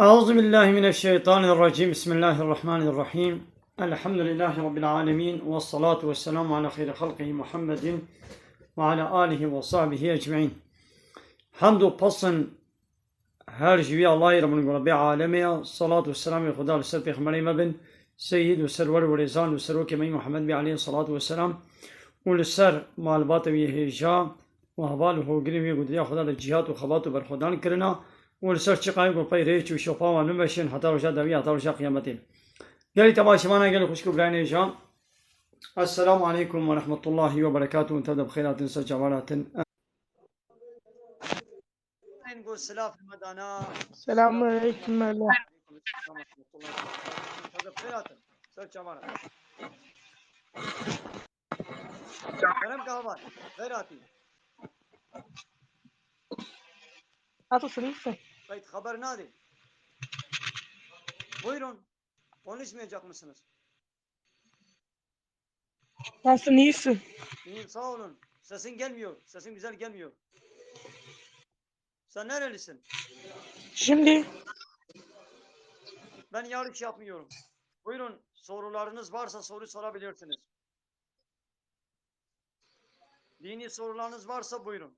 أعوذ بالله من الشيطان الرجيم بسم الله الرحمن الرحيم الحمد لله رب العالمين والصلاة والسلام على خير خلقه محمد وعلى آله وصحبه أجمعين حمد و پسن هر جوی الله رب العالمين الصلاة والسلام خدا لسر پیغمبر مبن سيد و سرور و رزان و سرور كمي محمد بي عليه الصلاة والسلام و لسر معلومات ويهجا و حوال و گرمی گودیا خدا لجهات و خبات و برخودان کرنا ولسر چقای گو پای ریچ و شفا و نمشین حتی روشا دوی حتی روشا قیامتی گلی تماشمانا گلی خوشکو برای جام السلام علیکم و رحمت الله و برکاته و تبدأ بخيرات سر جوالات نقول سلاف المدانا السلام عليكم الله تبدأ بخيرات سر جوالات كلام كهوان خيراتي Nasılsın iyisin? Kayıt haber nadi. Buyurun. Konuşmayacak mısınız? Nasılsın iyisin? İyiyim sağ olun. Sesin gelmiyor. Sesin güzel gelmiyor. Sen nerelisin? Şimdi Ben yarış yapmıyorum. Buyurun. Sorularınız varsa soru sorabilirsiniz. Dini sorularınız varsa buyurun.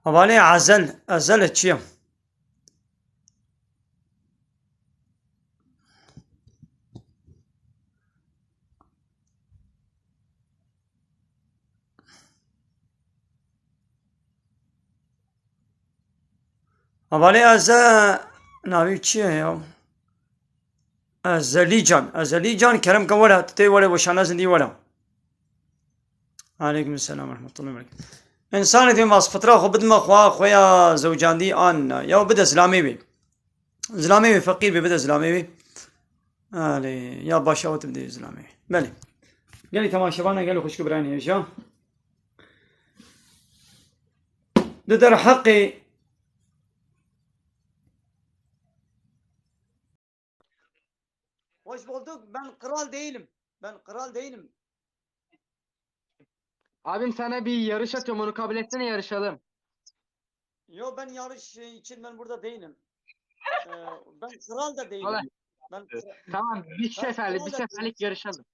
Havale azel etçiyim. Havale azel navi çiye ya? Azalican kerem kavara te wale boşana zindi wala. Aleyküm selam rahmetullahi ve berekatuhu. İnsan edin vasfıtra xo bidma xoya zevcandi an ya bida İslami bi. İslami bi fakir bi bida İslami bi. Ali ya başa bida İslami. Beli. Geli tamaşabana geli خوشكو براني يا در حقي Hoş bulduk. Ben kral değilim. Ben kral değilim. Abim sana bir yarış atıyorum, onu kabul etsene, yarışalım. Yo ben yarış için ben burada değilim. Ben kral da değilim. Olay. Ben Tamam, bir seferlik yarışalım.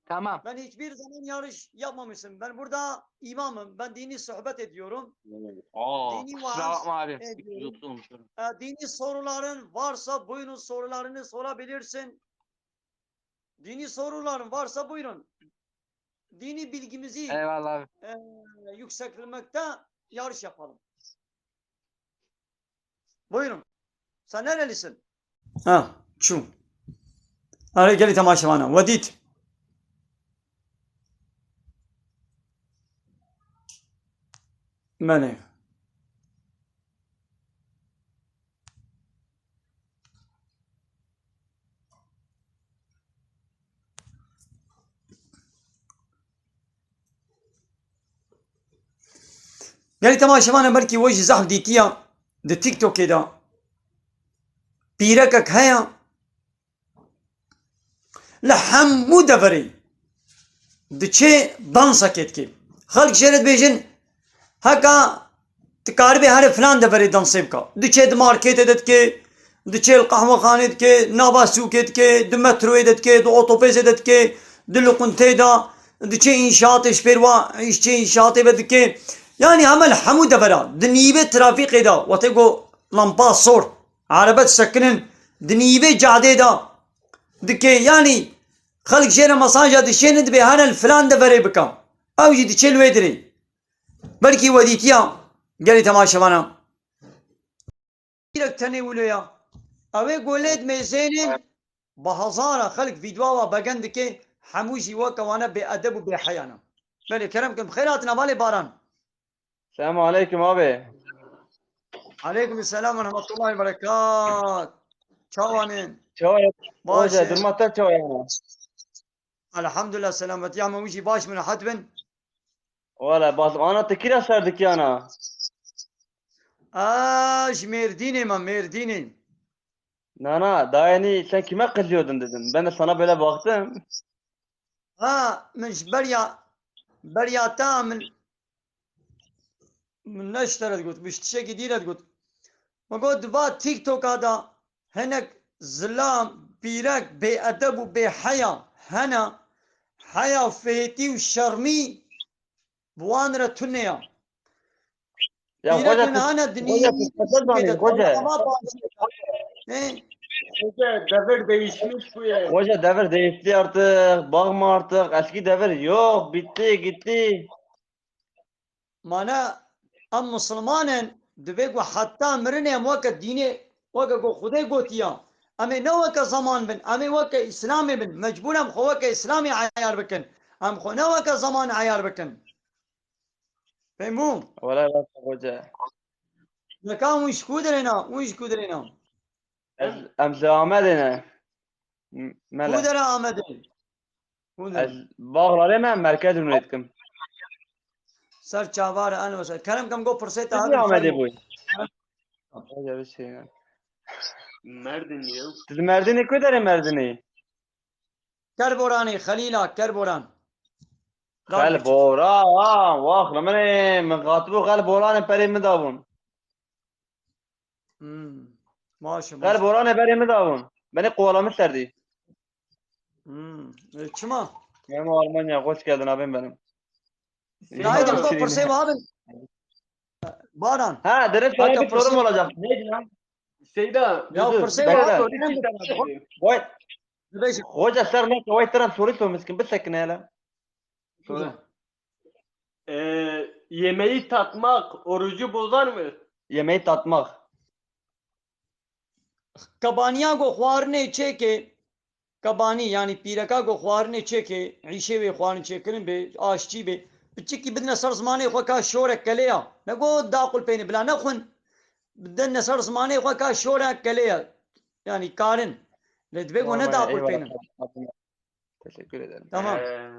Tamam. Ben hiçbir zaman yarış yapmamışım. Ben burada imamım. Ben dini sohbet ediyorum. Dini Kusura bakma abim. ediyorum. Dini soruların varsa buyurun sorularını sorabilirsin. Dini soruların varsa buyurun. Dini bilgimizi Eyvallah abi. yükseltmekte yarış yapalım. Buyurun. Sen nerelisin? Ha, şu. Hadi gel tamaşavana. Vadit. Beni. Gel tamaşavana belki وجه زحف ديتيا de TikTok كده. بيركك هيا لحمو دفري دچه dansa ketki. خلق شرط بيجن هكا تقاربي هاري فلان دفري دانسيب كا. دچه دماركت دتكي دچه القهوة خانه دتكي نابا سوكت كي دمترو دتكي دو اوتوبيز دتكي دلقنتي دا دچه inşaat işberwa işçi inşaat bedki. Yani hamel hamu devra dnibe trafik da وتگو لمبا صور عربت سكنن دنيوي جعده دا دكي يعني خلق جينا مساجة دشين دبي هانا الفلان دفري بكم او جي دشيل ويدري بلكي وديتيا قالي تماشا وانا لك تاني وليا اوي قوليد ميزينين بهزارة خلق فيديوها بقندكي حموشي وكا وانا بأدب وبحيانا بلي كرمكم بخيراتنا بالي باران Selamun aleyküm abi. عليكم السلام ورحمة الله وبركاته شوانين Çay hoca باشا durmaktan çay yani. الحمد لله سلامت يا موشي باش من حتبن Valla bas ana tekira serdik yana. ميرديني ما ميرديني Nana daha yeni sen kime kızıyordun dedim. Ben de sana böyle baktım. مش بريا تعمل من نشترت قلت مش تشي جديدة قلت ما قلت با تيك توك هذا هناك زلام بيرك بأدب وبحياة هنا حياة فيتي وشرمي بوانرة تنيا Ya بيرك hoca من هنا hoca دنيا kıskanır zannet hoca. Hoca devir değişmiş bu ya. Hoca devir değişti artık. Bakma artık. Eski devir yok. Bitti gitti. مانا ام مسلمان دبيق حتى مرني ام وقت ديني وقت قو خدي قوتيا امي نو وقت زمان بن امي وقت اسلامي بن مجبور ام خو وقت اسلامي عيار بكن ام خو نو وقت زمان عيار بكن فهمو Valla bak hoca. لكان وش كودرنا وش كودرنا Emze Ahmet'ine. Mele. كودرا امد Ez كودرا bağları hemen merkez ünettim. سر چاوار انا وسر كلام كم قو فرسيتا Sizi هذا Ahmet'i الفرمو bu. Hoca bir şey yani. Merdin ya. Siz Merdin'i köderim Merdin'i. كربوراني خليلا كربوران Kalbora, واخر من قاتبو kalborane perimi davun. ماشي ماشي Kalborane perimi davun. Beni kovalamışlardı. كما Benim Almanya hoş geldin abim benim. لا Tamam, يدم قو Şirin. فرسي وهذا باران Ha dedim sana Hatta bir sorum fırsat- olacak. Neydi lan? Şeyda. Ya Dur, فرسي bekle. وهذا Soru iki tane. Vay, ليش hoca sen ne vay tren soruyorsun miskin bir sakın hele. Sonra. Yemeği tatmak orucu bozar mı? Yemeği tatmak. कबानिया को ख्वारने छे के कबानी यानी पीरका को ख्वारने छे के ईशे वे ख्वारने छे करें बे आशची बे بچकी بدنا سر زمانه خو کا شوره کلیا نگو داقل پین بلا نخون بدنا سر زمانه خو کا شوره کلیا yani karın ledbego ne Almanya, daqul eyvallah. penin Teşekkür ederim. tamam Ee,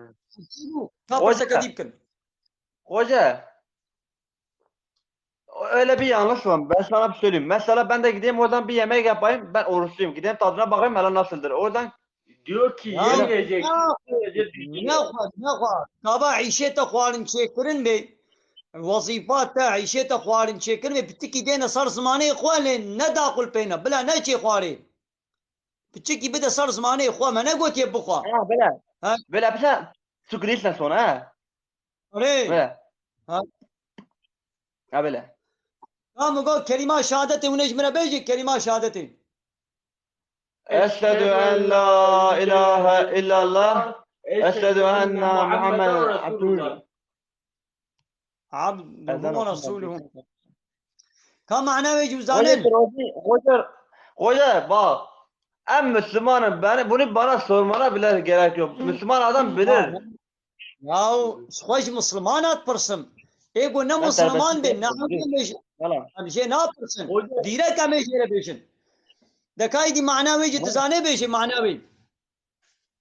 kapırsa Hoca. kadipkin Hoca. Öyle bir yanlış var. Ben sana bir söyleyeyim. Mesela ben de gideyim oradan bir yemek yapayım. Ben oruçluyum. Gideyim tadına bakayım hele nasıldır. Oradan diyor ki Ya, yemeyeceksin. ya. Sadece düzgün yap. نخوا کابا عیشێتە خوارن چێکردن بێ وەزیفات تا عیشێتە خوارن چێکردن بێ پتکی دێنە سەر زمانەی خوا لێ نەداقل پێینە بلا نەچێ خوارێ پچکی بدە سەر زمانەی خوا مە نەگوتێ بخوا ha böyle. Ha? Böyle bir şey sıkılırsan sonra ha. ئەرێ Böyle. Ha? Ha böyle. کامە گۆ کەریما شادەتێ و نەژمرە بێژێ کەریما شادەتێ Eşhedü en la ilahe illallah. Eşhedü enne Muhammeden Abdülullah. عبده ورسوله كم معناه جوزانين Hoca bak. En Müslümanım. Bunu bana sormana bile gerek yok. Müslüman adam bilir. يا خوش مسلمانات برسم ايگو نه مسلمان به نه همش Yalan. همشه نه برسم دیره کمی شیره بیشن دکای دی معناوی جی تزانه بیشن معناوی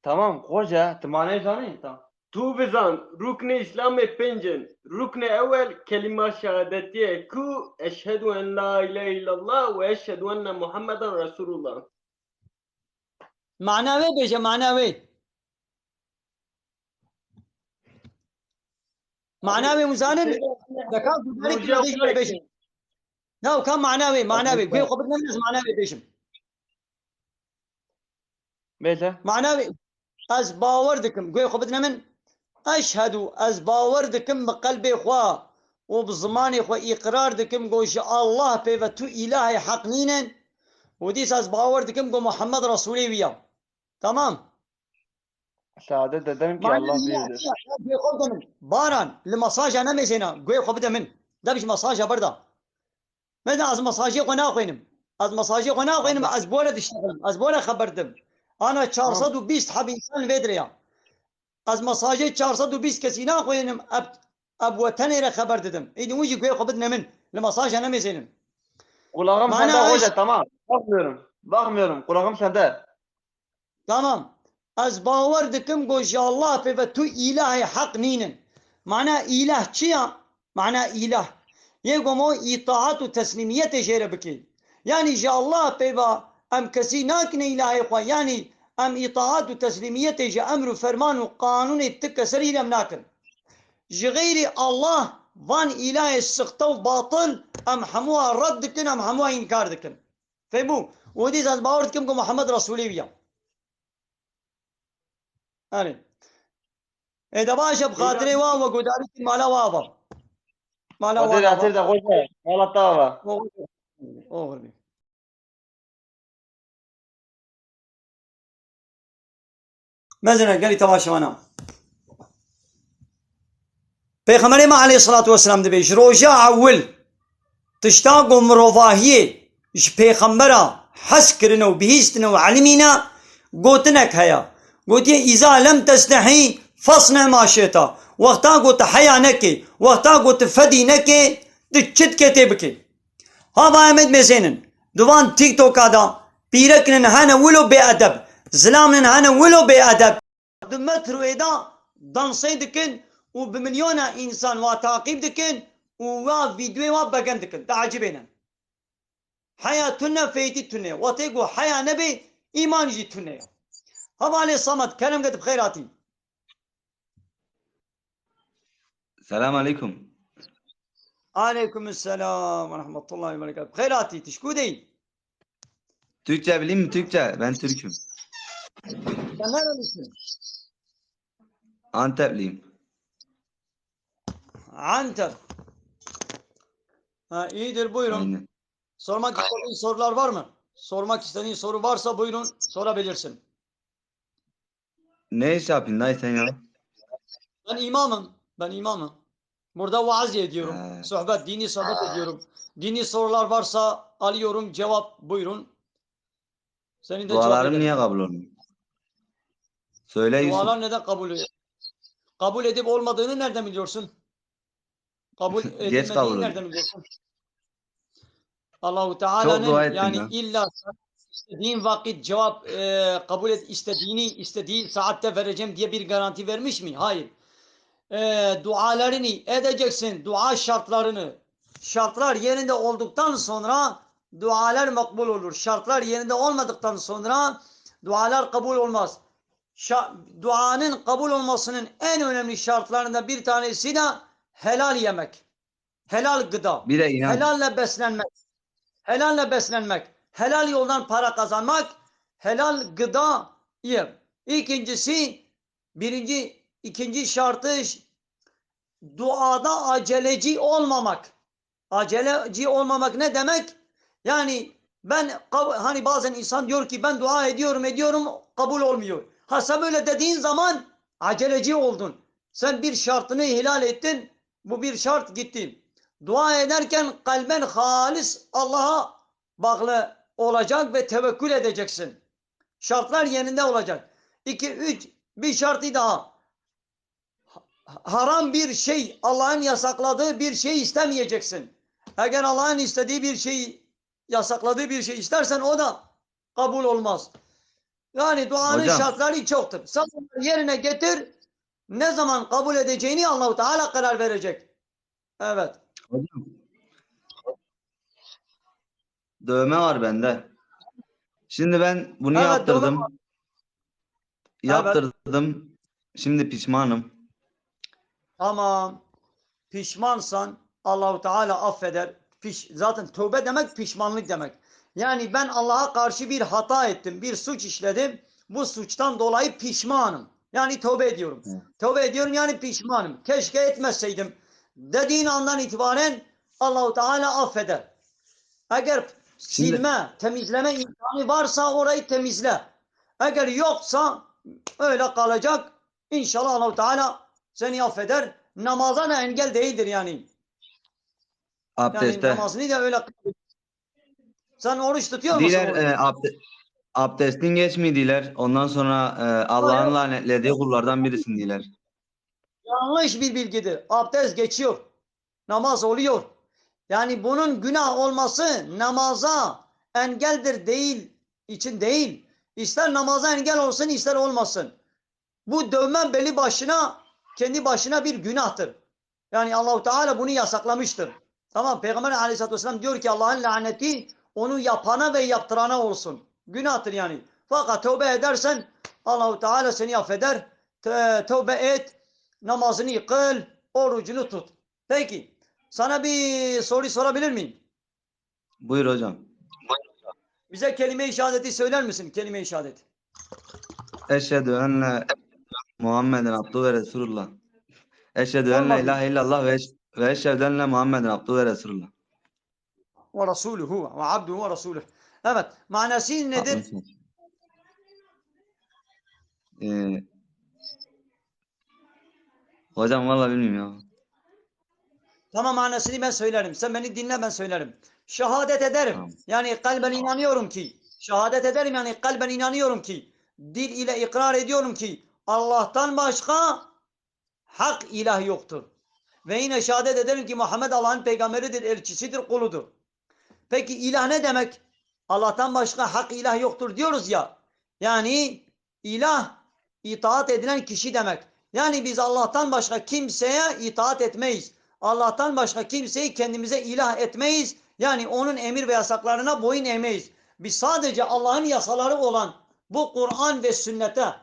Tamam hoca. Tımaneyi tanıyın. Tamam. Tu bizan rukne İslam'e pencen. Rukne evvel kelime şehadetiye ku eşhedü en la ilahe illallah ve eşhedü enne Muhammeden Resulullah. معناوی بیشن معناوی معناوی مزانن دکا گوداری کی بیشن بیشن نه کم معناوی گوی خبر نمیز معناوی بیشن Neyse. معناوی از باور دکم گوی خبر نمن اشهدو از باور دکم بقلب خوا و بزمانی خو اقرار دکم گوش الله پی و تو اله حق نینن و دیس از باور دکم گو محمد رسولی ویا. تمام. Şehadet ederim ki معنی Allah اله birdir. گوی خود من باران لمساجه نمیزینا گوی خود بده من دبش مساجه بردا من از مساجه خو ناخوینم از مساجه خو ناخوینم از بوله دشتغلم از بوله خبردم انا 420 حب انسان ودریا از مساجه 420 کسی ناخوینم اب وطنی را خبر dedim ایدی وجی گوی خود بدن من لمساجه نمیزینم Kulağım معنی sende ايش hoca tamam. Bakmıyorum. Bakmıyorum. Kulağım sende. تمام از باور دکم گوش الله پی و تو اله حق نینن معنی اله چیه معنی اله یه گمو اطاعت و تسلیمیت جیره بکی یعنی جا الله پی و ام کسی ناکن اله خوا یعنی ام اطاعت و تسلیمیت جا امر و فرمان و قانون تک سری لم ناکن غیر الله وان اله سخته و باطل ام حموها رد دکن ام حموها انکار دکن فهمو ودیز از باور دکم که محمد رسولی بیا آره ایده باشه بخاطره وام و گداری مالا وابا مالا Kadir وابا Atir de hoca. Malatya var. اوغر مثلا قال لي تماشى وانا پیغمبر ما علیه الصلاة والسلام دبیش روجا اول تشتاق و مروفاهیه اش پیغمبرا حس کرنو بهیستنو علمینا گوتنک هیا گوتیه اذا لم تستحی فاصنع ما شئتا وقتا گوت حیا نکی وقتا گوت فدی نکی دچت کتی بکی ها باید میزنن دوان تیک توکا دا پیرکنن هنه ولو بی ادب زلامن هنه ولو بی ادب دمتر ویدا دانسی دکن و بمليون انسان وتعقيب دكن و فيديو وبقن دكن تعجبنا حياتنا فيتنا وتيقو حياة نبي ايمان جيتنا هم عليه الصمد كلام قد بخيراتي Selam aleyküm. عليكم السلام ورحمة الله وبركاته بخيراتي تشكو دي Türkçe bileyim mi? Türkçe. Ben Türk'üm. sen nerelisin? Antepliyim. Antep. Ha, iyidir buyurun. Aynen. Sormak istediğin sorular var mı? Sormak istediğin soru varsa buyurun sorabilirsin. Ne iş yapıyorsun dayı sen ya? Ben imamım. Ben imamım. Burada vaaz ediyorum. He. Sohbet, dini sohbet ediyorum. Dini sorular varsa alıyorum. Cevap buyurun. Senin de cevap Dualarım ederim. niye kabul olmuyor? Söyle Yusuf. Dualar neden kabul ediyor? Kabul edip olmadığını nereden biliyorsun? Kabul Geç edilmediğini kabul nereden oluyor. biliyorsun? Allahu Çok dua Teala'nın ettim yani ya. illa istediğin vakit cevap kabul et istediği saatte vereceğim diye bir garanti vermiş mi? Hayır. Dualarını edeceksin. Dua şartlarını. Şartlar yerinde olduktan sonra dualar makbul olur. Şartlar yerinde olmadıktan sonra dualar kabul olmaz. Duanın kabul olmasının en önemli şartlarından bir tanesi de helal yemek. Helal gıda. Bir de inan. Helalle beslenmek. Helalle beslenmek. Helal yoldan para kazanmak. Helal gıda yer. İkinci şartı duada aceleci olmamak. Aceleci olmamak ne demek? Yani hani bazen insan diyor ki ben dua ediyorum kabul olmuyor. Ha sen böyle dediğin zaman aceleci oldun. Sen bir şartını ihlal ettin. Bu bir şart gitti. Dua ederken kalben halis Allah'a bağlı olacak ve tevekkül edeceksin. Şartlar yerinde olacak. 2-3 bir şartı daha. Haram bir şey, Allah'ın yasakladığı bir şey istemeyeceksin. Eğer Allah'ın istediği bir şey, yasakladığı bir şey istersen o da kabul olmaz. Yani duanın Hocam. şartları çoktur. Sen bunları yerine getir. Ne zaman kabul edeceğini Allah-u Teala karar verecek. Evet. Hocam. Dövme var bende. Şimdi ben bunu Evet, yaptırdım. dövme var. Yaptırdım. Şimdi pişmanım. Tamam. Pişmansan Allah-u Teala affeder. Zaten tövbe demek pişmanlık demek. Yani ben Allah'a karşı bir hata ettim. Bir suç işledim. Bu suçtan dolayı pişmanım. Yani tövbe ediyorum. Tövbe ediyorum yani pişmanım. Keşke etmeseydim. dediğin andan itibaren Allahu Teala affeder. Eğer silme, temizleme imkanı varsa orayı temizle. Eğer yoksa öyle kalacak. İnşallah Allahu Teala seni affeder. Namaza da engel değildir yani. Yani Abdeste. namazını da öyle. Sen oruç tutuyor musun? Diler Oruç? abdestin geçmiyor diler. Ondan sonra Allah'ın lanetlediği kullardan birisin diler. Yanlış bir bilgidir. Abdest geçiyor. Namaz oluyor. Yani bunun günah olması namaza engeldir için değil. İster namaza engel olsun ister olmasın. Bu dövme belli başına kendi başına bir günahtır. Yani Allahu Teala bunu yasaklamıştır. Tamam, Peygamber Aleyhisselatü Vesselam diyor ki Allah'ın laneti onu yapana ve yaptırana olsun. Günahtır yani. Fakat tövbe edersen Allahu Teala seni affeder. Tövbe et, namazını kıl, orucunu tut. Peki, sana bir soru sorabilir miyim? Buyur hocam. Bize kelime-i şehadeti söyler misin? Kelime-i şehadeti. Eşhedü enne Muhammeden abdühü ve Resulullah. Eşhedü en la Olmaz mı? ilahe illallah ve eşhedü enne Muhammeden abdühü ve Resulullah. Ve Resuluhu ve abduhu ve Resuluhu. Evet, manası nedir? Haklısın. Ee, Hocam vallahi bilmiyorum ya. Tamam, manasını ben söylerim. Sen beni dinle, ben söylerim. Şehadet ederim. Tamam. Yani kalben inanıyorum ki. Şehadet ederim yani kalben inanıyorum ki. Dil ile ikrar ediyorum ki Allah'tan başka hak ilah yoktur. Ve yine şehadet ederim ki Muhammed Allah'ın peygamberidir, elçisidir, kuludur. Peki ilah ne demek? Allah'tan başka hak ilah yoktur diyoruz ya. Yani ilah itaat edilen kişi demek. Yani biz Allah'tan başka kimseye itaat etmeyiz. Allah'tan başka kimseyi kendimize ilah etmeyiz. Yani onun emir ve yasaklarına boyun eğmeyiz. Biz sadece Allah'ın yasaları olan bu Kur'an ve sünnete,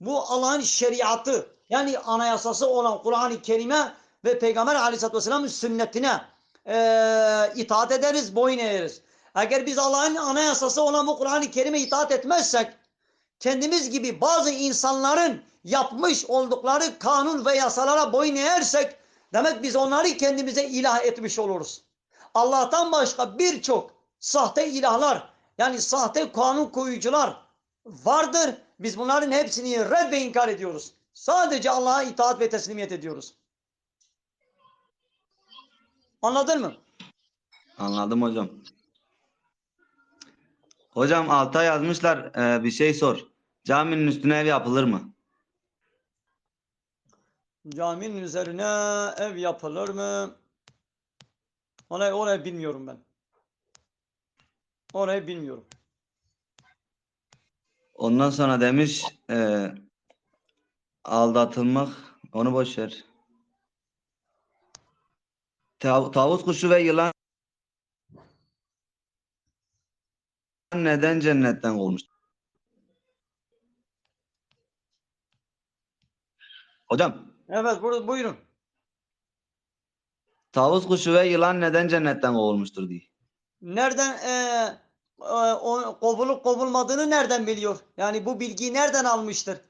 bu Allah'ın şeriatı, yani anayasası olan Kur'an-ı Kerim'e ve Peygamber Aleyhisselatü Vesselam'ın sünnetine itaat ederiz, boyun eğeriz. Eğer biz Allah'ın anayasası olan bu Kur'an-ı Kerim'e itaat etmezsek, kendimiz gibi bazı insanların yapmış oldukları kanun ve yasalara boyun eğersek, demek biz onları kendimize ilah etmiş oluruz. Allah'tan başka birçok sahte ilahlar, yani sahte kanun koyucular vardır. Biz bunların hepsini red ve inkar ediyoruz. Sadece Allah'a itaat ve teslimiyet ediyoruz. Anladın mı? Anladım hocam. Hocam alta yazmışlar bir şey sor. Caminin üstüne ev yapılır mı? Caminin üzerine ev yapılır mı? Orayı bilmiyorum ben. Orayı bilmiyorum. Ondan sonra demiş aldatılmak onu boş ver. Tavus kuşu ve yılan neden cennetten kovulmuş? Hocam Evet, buyurun. tavus kuşu ve yılan neden cennetten kovulmuştur diye. Nereden kovulup kovulmadığını nereden biliyor? Yani bu bilgiyi nereden almıştır?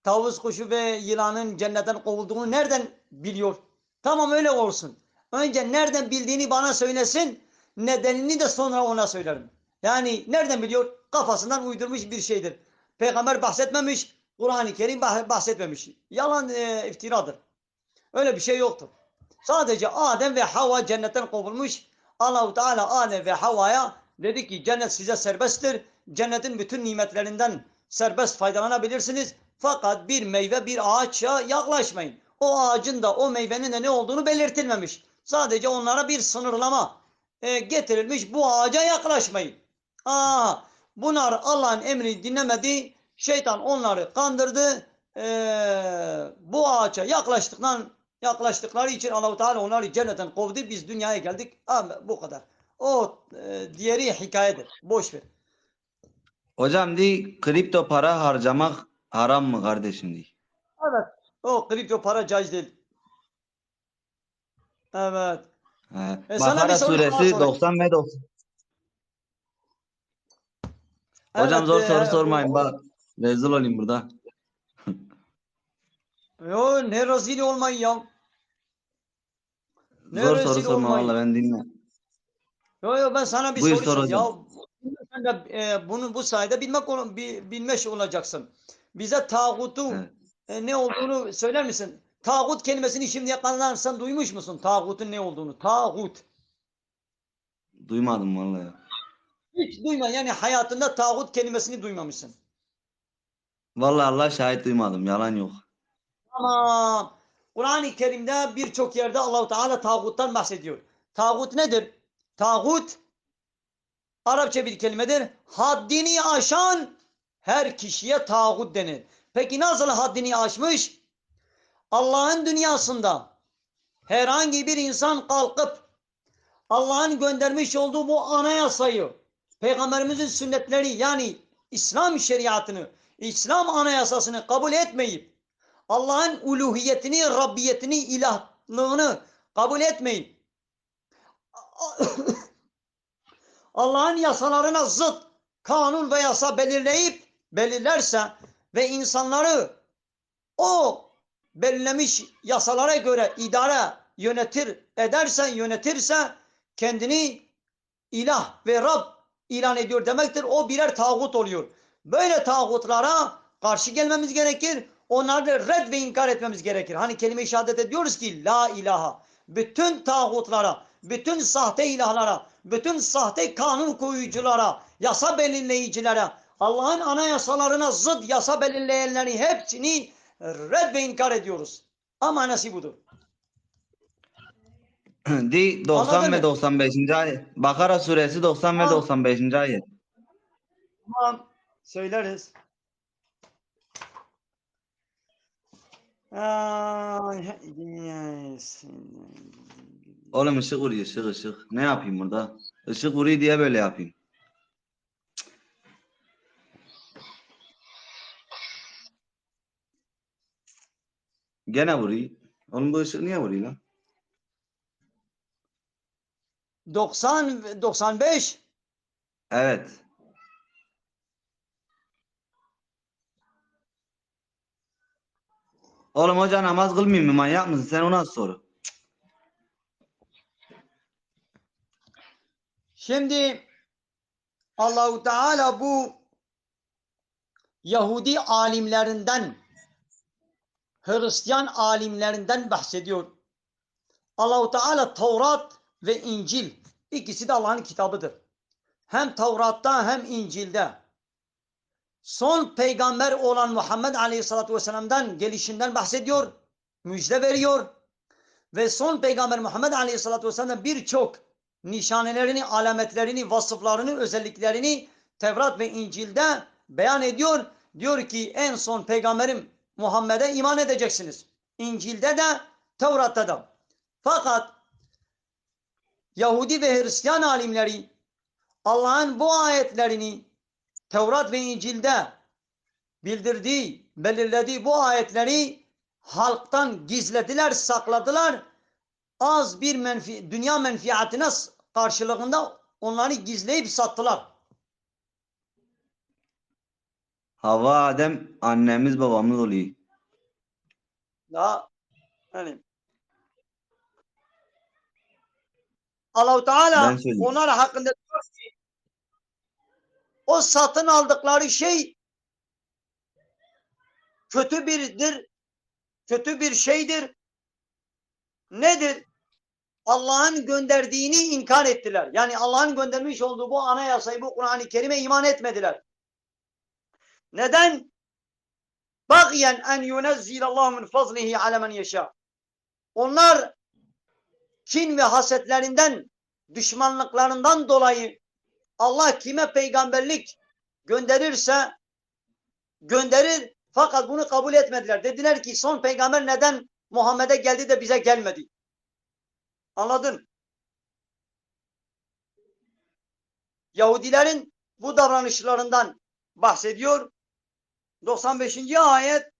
Tavus kuşu ve yılanın cennetten kovulduğunu nereden biliyor? Tamam, öyle olsun. Önce nereden bildiğini bana söylesin. Nedenini de sonra ona söylerim. Yani nereden biliyor? Kafasından uydurmuş bir şeydir. Peygamber bahsetmemiş. Kur'an-ı Kerim bahsetmemiş. Yalan iftiradır. Öyle bir şey yoktur. Sadece Adem ve Havva cennetten kovulmuş. Allah-u Teala Adem ve Havva'ya dedi ki cennet size serbesttir. Cennetin bütün nimetlerinden serbest faydalanabilirsiniz. Fakat bir meyve, bir ağaça yaklaşmayın. O ağacın da o meyvenin de ne olduğunu belirtilmemiş. Sadece onlara bir sınırlama getirilmiş. Bu ağaca yaklaşmayın. Bunlar Allah'ın emrini dinlemedi. Şeytan onları kandırdı. Bu ağaca yaklaştıkları için Allah-u Teala onları cennetten kovdu. Biz dünyaya geldik. Bu kadar. O diğeri hikayedir. Boş ver. Hocam diye kripto para harcamak haram mı kardeşim diye. Evet. O kripto para caiz değil. Evet. Sana bir Bakara soru daha suresi sorayım. 90 ve 90. Hocam zor soru sormayın bak. Rezil olayım burada. Yo, ne rezil olmayın ya. Ne Zor soru rezil sorma olmayı. valla ben dinle. Yo ben sana bir Buyur soru sor sor. Ya hocam. sen de bunu bu sayede bilmiş olacaksın. Bize tağutu Evet. ne olduğunu söyler misin? Tağut kelimesini şimdiye kadar sen duymuş musun? Tağutun ne olduğunu? Tağut. Duymadım valla ya. Hiç duyma yani hayatında tağut kelimesini duymamışsın. Valla Allah şahit duymadım. Yalan yok. Ama Kur'an-ı Kerim'de birçok yerde Allah-u Teala tağuttan bahsediyor. Tağut nedir? Tağut Arapça bir kelimedir. Haddini aşan her kişiye tağut denir. Peki nasıl haddini aşmış? Allah'ın dünyasında herhangi bir insan kalkıp Allah'ın göndermiş olduğu bu anayasayı, Peygamberimizin sünnetleri yani İslam şeriatını, İslam anayasasını kabul etmeyip Allah'ın uluhiyetini, Rabbiyetini, ilahlığını kabul etmeyip Allah'ın yasalarına zıt kanun ve yasa belirlerse ve insanları o belirlemiş yasalara göre yönetirse kendini ilah ve Rab ilan ediyor demektir. O birer tağut oluyor. Böyle tağutlara karşı gelmemiz gerekir. Onları red ve inkar etmemiz gerekir. Hani kelime-i şehadet ediyoruz ki la ilaha. Bütün tağutlara, bütün sahte ilahlara, bütün sahte kanun koyuculara, yasa belirleyicilere, Allah'ın anayasalarına zıt yasa belirleyenlerin hepsini red ve inkar ediyoruz. Ama nasıl budur? Di 90 Anladın ve mı? 95. ayet. Bakara suresi 90 ve Tamam. 95. ayet. Tamam. Söyleriz. Yes. Oğlum ışık vuruyor ışık. Ne yapayım burada? Işık vuruyor diye böyle yapayım. Gene vuruyor. Oğlum bu ışık niye vuruyor lan? 90 95 Evet. Oğlum hoca namaz kılmıyor mu? Manyak mısın? Sen o nasıl soru? Şimdi Allahu Teala bu Yahudi alimlerinden Hristiyan alimlerinden bahsediyor. Allahu Teala Tevrat ve İncil ikisi de Allah'ın kitabıdır. Hem Tevrat'ta hem İncil'de son peygamber olan Muhammed Aleyhisselatü Vesselam'dan gelişinden bahsediyor, müjde veriyor ve son peygamber Muhammed Aleyhisselatü Vesselam'dan birçok nişanelerini, alametlerini, vasıflarını, özelliklerini Tevrat ve İncil'de beyan ediyor. Diyor ki en son peygamberim Muhammed'e iman edeceksiniz. İncil'de de Tevrat'ta da. Fakat Yahudi ve Hristiyan alimleri Allah'ın bu ayetlerini Tevrat ve İncil'de bildirdiği, belirlediği bu ayetleri halktan gizlediler, sakladılar. Az bir dünya menfiatine karşılığında onları gizleyip sattılar. Havva Adem annemiz babamız oluyor. Daha yani Allah-u Teala Ben söyleyeyim. onlar hakkında diyor ki o satın aldıkları şey kötü bir şeydir. Nedir? Allah'ın gönderdiğini inkar ettiler. Yani Allah'ın göndermiş olduğu bu anayasayı, bu Kur'an-ı Kerim'e iman etmediler. Neden? Bagiyen en yunezzilallahu min fazlihi ala men yeşâ. Onlar kin ve hasetlerinden, düşmanlıklarından dolayı Allah kime peygamberlik gönderirse gönderir fakat bunu kabul etmediler. Dediler ki son peygamber neden Muhammed'e geldi de bize gelmedi? Anladın? Yahudilerin bu davranışlarından bahsediyor. 95. ayet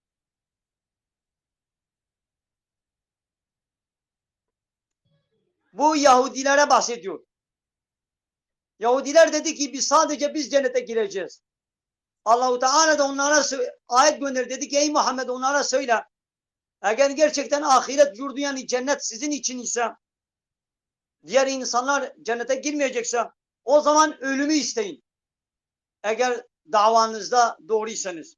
bu Yahudilere bahsediyor. Yahudiler dedi ki sadece biz cennete gireceğiz. Allah-u Teala da onlara ayet gönderdi. Dedi ki ey Muhammed onlara söyle. Eğer gerçekten ahiret yurdu yani cennet sizin için ise diğer insanlar cennete girmeyecekse o zaman ölümü isteyin. Eğer davanızda doğruysanız.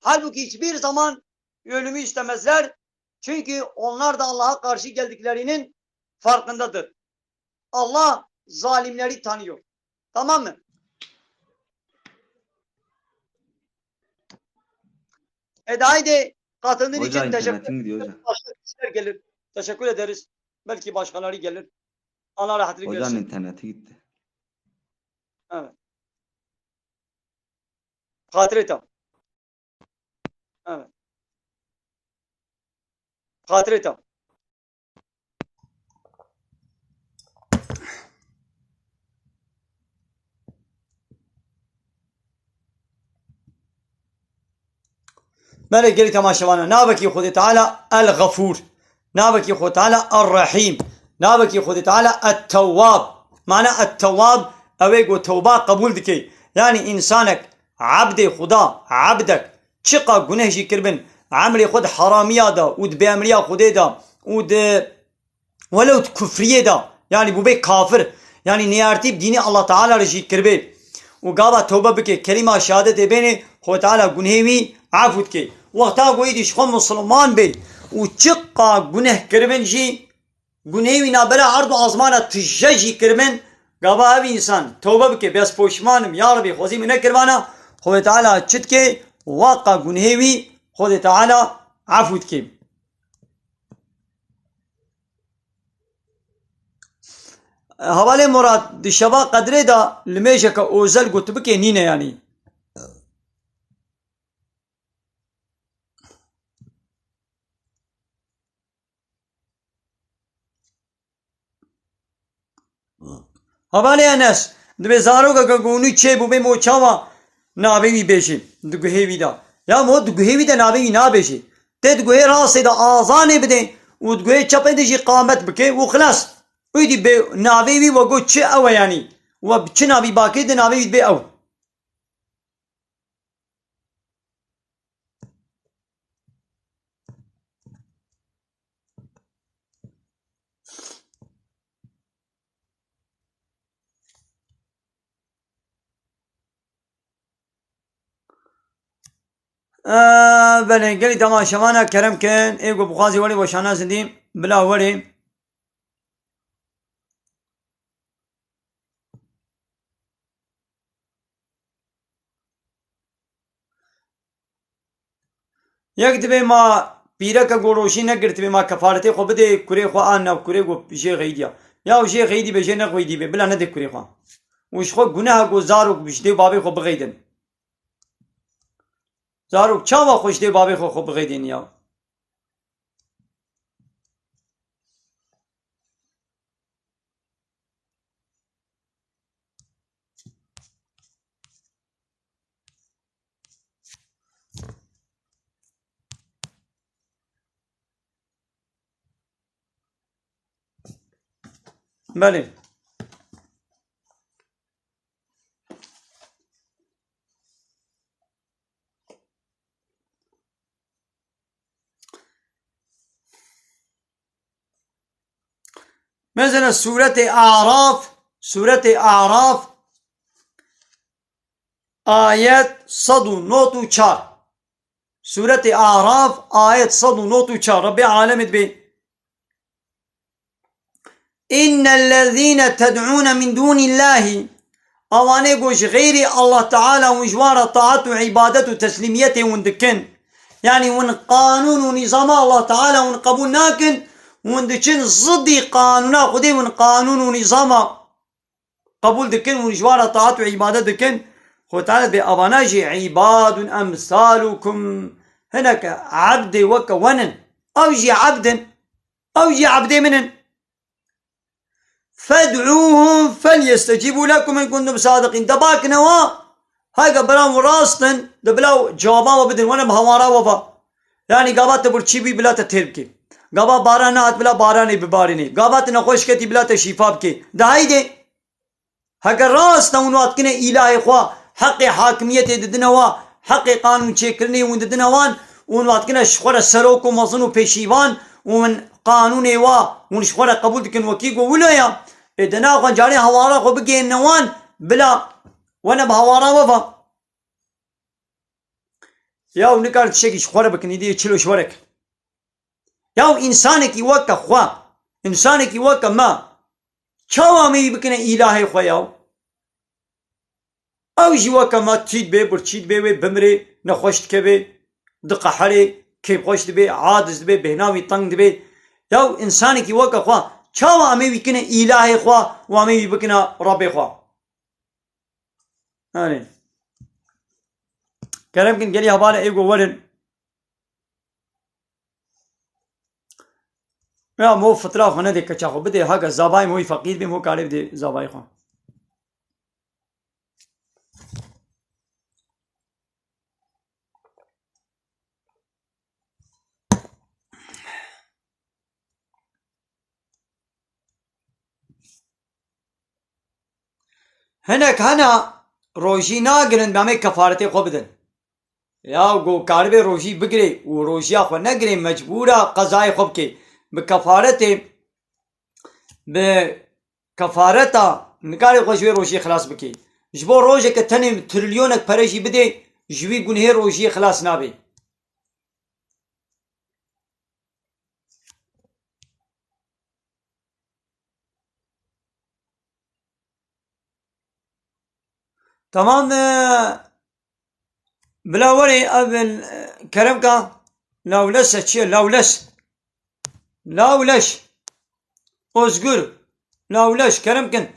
Halbuki hiçbir zaman ölümü istemezler. Çünkü onlar da Allah'a karşı geldiklerinin farkındadır. Allah zalimleri tanıyor. Tamam mı? Eda'yı katıldığın Hoca için teşekkür internetin gidiyor ederim. hoca. Başka kişiler gelir. Teşekkür ederiz. Belki başkaları gelir. Allah rahatlık Hocanın versin. interneti gitti. Evet. Hatırı tam. Evet. Hatırı tam. मैंने गली तमाशवाना नाबकी खुद ताला अल गफूर नाबकी खुद ताला अर रहीम नाबकी खुद ताला التواب معنى التواب اويगो توبه قبول دكي يعني انسانك عبد خدا عبدك چقا گناه جي کربن عمري خود حراميه دا ود بامريا خدي دا ود ولو كفريه دا يعني بو بي كافر يعني نيارتيب ديني الله تعالى رجي کربي وقابا توبه بكي كلمه شهاده بيني خود تعالى گنهوي عفوت كي وقتا قويدي شخو مسلمان بي وچقا گناه کربن جي گنهوي نابرا عرض عظمانا تججي کربن قابا هاي انسان توبه بكي بس پوشمانم يا ربي خوزي من كروانا خود تعالى چت كي واقع گنهوي خود تعالى عفوت كي حواله مراد دشبا قدره دا لميشه که اوزل گوتبه که نینه يعني حواله انس دبه زارو که گونی چه بو به موچاوا نابوی بشی دگوهی دا یا مو دگوهی دا نابوی نابشی ته دگوهی راسه دا آزانه بده و دگوهی چپه دجی قامت بکه و خلاص ويدي بي نافيوي وقو تشي او يعني وبتشي نافي باكي دي نافيوي بي او بله قلي تمام شمانا كرم كان ايقو بخازي ولي وشانا زديم بلا ولي یک دبی ما پیره که گروشی نگرت بی ما کفارتی خو بده کره خو آن نو کره گو پیشه غیدیا یا و شی غیدی بشه نخویدی به بلا نده کره خو وش خو گناه گو زاروک بشته بابی خو بغیدن زاروک چاوا خوشته بابی خو بغیدن یا بله مثلا سورة أعراف آيات صدو نوتو چار سورة أعراف آيات صدو نوتو چار ربي عالمت بي إن الذين تدعون من دون الله أواني قوش غيري الله تعالى وجوار طاعته وعبادته وتسليميته وندكن يعني ون قانون ونظام الله تعالى ون قبول ناكن وندكن ضدي قانونا خدي ون قانون ونظام قبول دكن وجوار طاعته وعبادته دكن خو تعالى بأباناجي عباد أمثالكم هناك عبد وك ونن أو جي عبد أو جي عبد منن فادعوهم فليستجيبوا لكم إن كنتم صادقين دباك نوا هاي براو راستن دبلاو جوابا وبدن وانا بهوارا وفا يعني قابات برچي بي بلا تتربكي قابا بارانات بلا باراني بباريني قابات نخوش كتي بلا تشيفابكي ده هايدي هاي راستن ونوات كنا إلهي خوا حق حاكمية ددنوا حق قانون چكرني ونددنوان ونوات كنا شخور السروك ومظنو پیشيوان ومن قانون وا ونشخوره قبول دکن وکی گو ولایا ادنا خو جاری هوارا خو بگین نوان بلا وانا بهوارا وفا یا نکار تشکی شخوره بکنی دی چلو شورک یا انسانی کی وقت خوا انسانی کی وقت ما چاوامی بکنه الهی خو یا او جی وقت ما تید به برچید به بمری نخوشت که به دقحری که خوشت به عادز به بهناوی تنگ به یا انسانی کی وقت خوا چاوامی بکنه الهی خوا و امی بکنه رب خوا آره کرم کن گلی حواله ایگو ورن یا مو فطرة خانه ده کچا خو بده هاگا زبای موی فقیر بیم هو کاری بده زبای خو هناك هنا روجي ناقرن بامي كفارتي خو بدن یا گو کاربه روجی بگیره و روجیا خو نگیره مجبوره قضای خوب که به کفارتا نکاری خوشوی روجی خلاص بکی جبو روجه که تنی تریلیونک پرشی بده جوی گنه روجی خلاص نابه تمام بلاوري اول كرمكا لولس چیه لولش özgür لولش كرمكن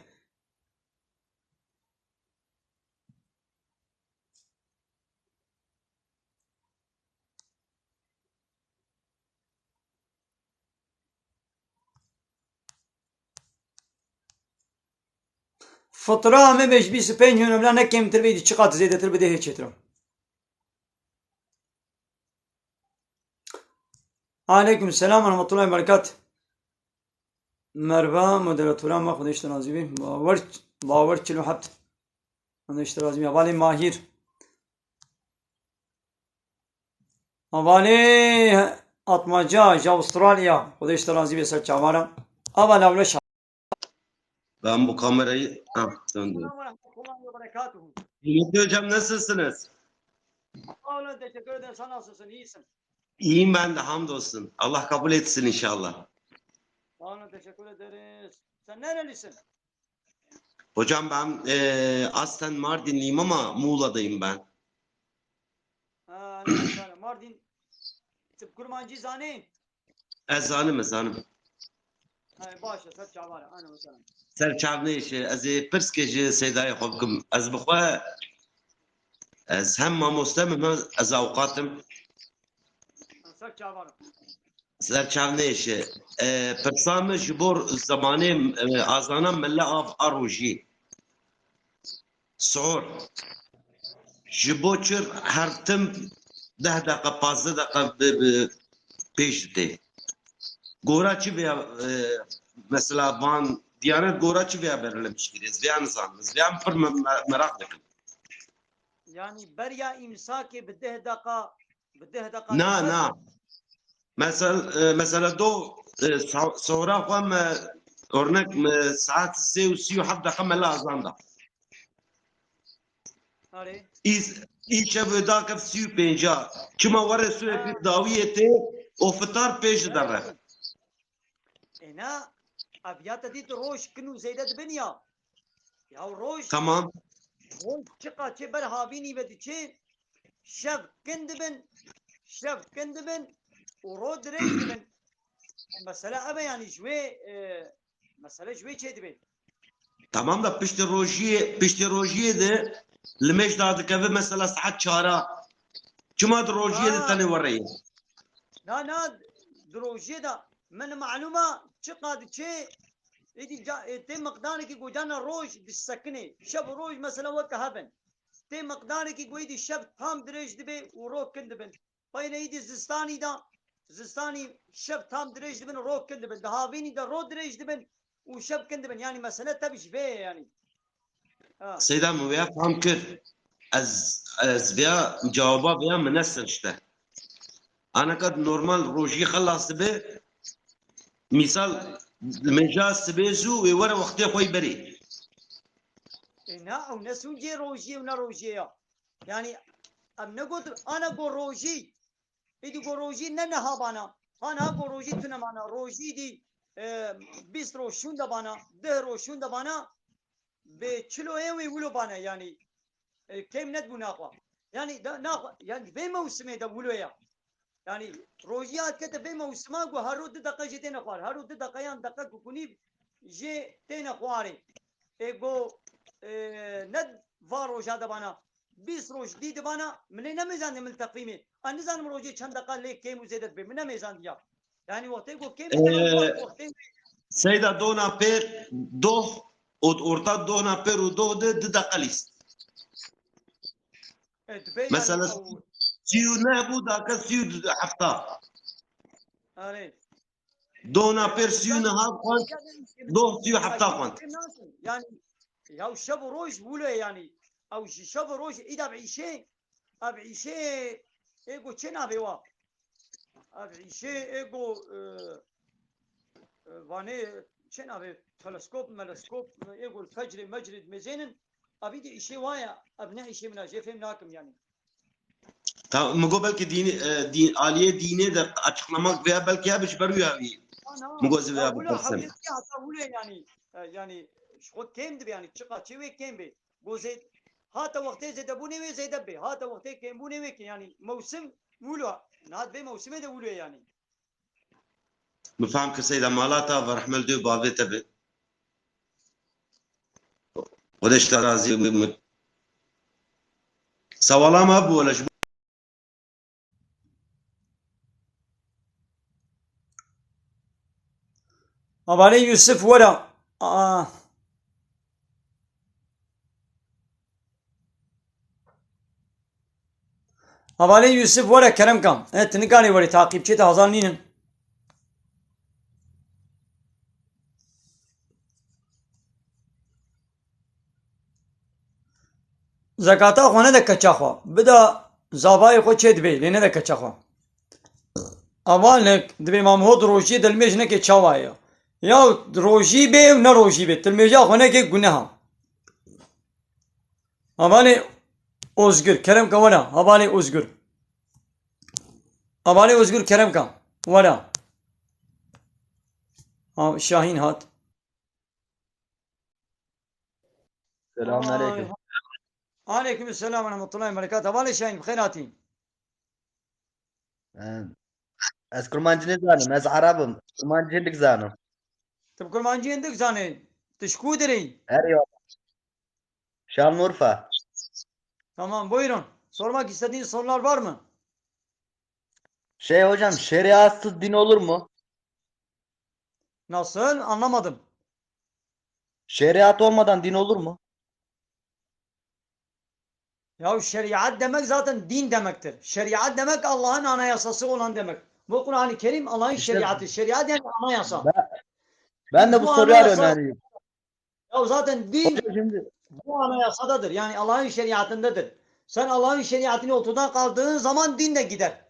فطرة ما بيش بيس بينهم ولا نكيم تربيدي شقات زيادة تربيدي هيك ترى عليكم السلام ورحمة الله وبركاته مرحبا مديراتورا ما خودش تنازی بیم باور چلو حبت خودش تنازی بیم اولی ماهیر اولی اتماجا جا استرالیا خودش تنازی بیم سر چامارا اول اولش Ben bu kamerayı döndüm. Ümit hocam nasılsınız? Oğlum teşekkür ederim, sen nasılsın, iyisin? İyiyim ben de hamdolsun. Allah kabul etsin inşallah. Oğlum teşekkür ederiz. Sen nerelisin? Hocam ben aslen Mardinliyim ama Muğla'dayım ben. Ha, ne güzel. Mardin tıp kurmancı zane. Ezanım. Başla sen çavara. Ana mesela. Serçavne işi. Ez pırske ji Seyda'yı xobkim. Ez bixwe ez hem mamostem hem ez avukatım. Sen çavara. Serçavne işi. Pırsamı ji bor zamanı azana melle av aroji. Suur. Ji bo çir her tim 10 dakika 15 dakika peş de. Gora çi veya mesela van Diyanet gora çi veya belirlemiş giriz. Veya nizamız. Veya pır merak dikim. Yani berya imsaki bi 10 dakika Na. Mesela do sonra xwem örnek saat 3:37 dakika mele azanda. Hadi. İlk evda kef 35. Çima vare sürekli daviyeti o fıtar peş dere. Ena abiyata dit roş kinu zeydet benya. Ya roş. Tamam. Roş çıka çe ber havini ve çe şev kendibin ورود رجل mesela ama yani mesela jwe çedibin. Tamam da pişti rojiye de limeş dadık evi mesela saat çara. Çima da rojiye de tane varayım. Na دروجيه دا من معلومه چقدر چه يدي تي مقدارك يقول روج بالسكنه شب روج مثلا وقت هبن تي مقدارك يقول يدي شب تام دريج دبي وروك كندبن بين يدي زستاني شب تام دريج دبن وروك كندبن دهافيني دا رو دريج دبن وشب كندبن يعني مساله تبش فيه يعني سيدا مويا فهم كر از بيا جوابا بيا منسل شته انا قد نورمال روجي خلصت به مثال مجاز سبيزو وورا وقتي خوي بري نه او نسونجي روجي ونا روجيا يعني ام نقول انا قول روجي ايدي قول روجي ننها بانا انا قول روجي تنا معنا روجي دي 20 روشون ده بانا 10 روشون ده بانا به كيلو ايوي ولو بانا يعني كم ندبو ناقوا يعني ده ناقوا يعني في موسمه ده ولو يا يعني روجيات كده في موسمه قو هرود دقه جتين اخوار هرود دقه يان دقه كوني جي تين اخواري ايجو ند فاروج هذا بانا 20 روج دي بانا من نميزان من التقييم انا نزان روجي چند دقه ليك كم زيدت به من نميزان ديا يعني وقت ايجو كم وقت سيدا دونا بير دو orta دونا بير ودو ده دقاليس يعني مثلا او سيو نابو داك سيو حفتا يعني دونا بير سيو نهار قوانت دو سيو حفتا قوانت يعني يا شب روج ولا يعني او شب روج اذا بعيشه ابعيشه ايجو چنا بيوا ابعيشه ايجو واني چنا بي تلسكوب ملسكوب ايجو الفجر مجرد مزينن ابي دي شيء وايا ابناء شيء من اجي فهمناكم يعني مگو belki din aliye dini de açıklamak veya belki ya bir ya مگو veya ولا bakarsın. حولت حتى ولا يعني يعني شو كم دبي يعني شقة شوي كم بي جوزيد هذا وقت زيد ابوني وي زيد ابي هذا وقت كم بوني وي يعني موسم ولا نهاد بي موسم ده ولا يعني بفهم كسيدة مالاتا ورحمل دو بابي تبي ودش ترازي سوالا ما بو ولا شو أباني يوسف ورا أباني يوسف ورا كرم كم تنقاني وري تعقيب شيء هزار نينن زكاة خونه ده كچاخوا بدا زابای خو چه دبی لینه ده كچاخوا اوالك دبي مامهود روجي دلميج نكي چاوايا يا روجي بي و نه روجي بي تلميجا خونه كي گناها اوالي özgür kerem ka wana اوالي özgür اوالي özgür kerem ka wana شاهين هات Selamünaleyküm. عليكم السلام ورحمة الله وبركاته اوالي شاهين بخيراتي Ez kurmancı ne zanım? Ez Arabım. Kurmancılık zanım. طب كرمانجي عندك زاني تشكو دري Her yol. Şanlıurfa. Tamam buyurun. Sormak istediğiniz sorular var mı? Hocam şeriatsız din olur mu? Nasıl? Anlamadım. Şeriat olmadan din olur mu? Ya şeriat demek zaten din demektir. Şeriat demek Allah'ın anayasası olan demek. Bu Kur'an-ı Kerim Allah'ın İşte şeriatı. Şeriat yani anayasa. ben de bu soruyu arıyorum anayasa yani. ya zaten din Hocam şimdi bu anayasadadır. Yani Allah'ın şeriatındadır. Sen Allah'ın şeriatını ortadan kaldığın zaman din de gider.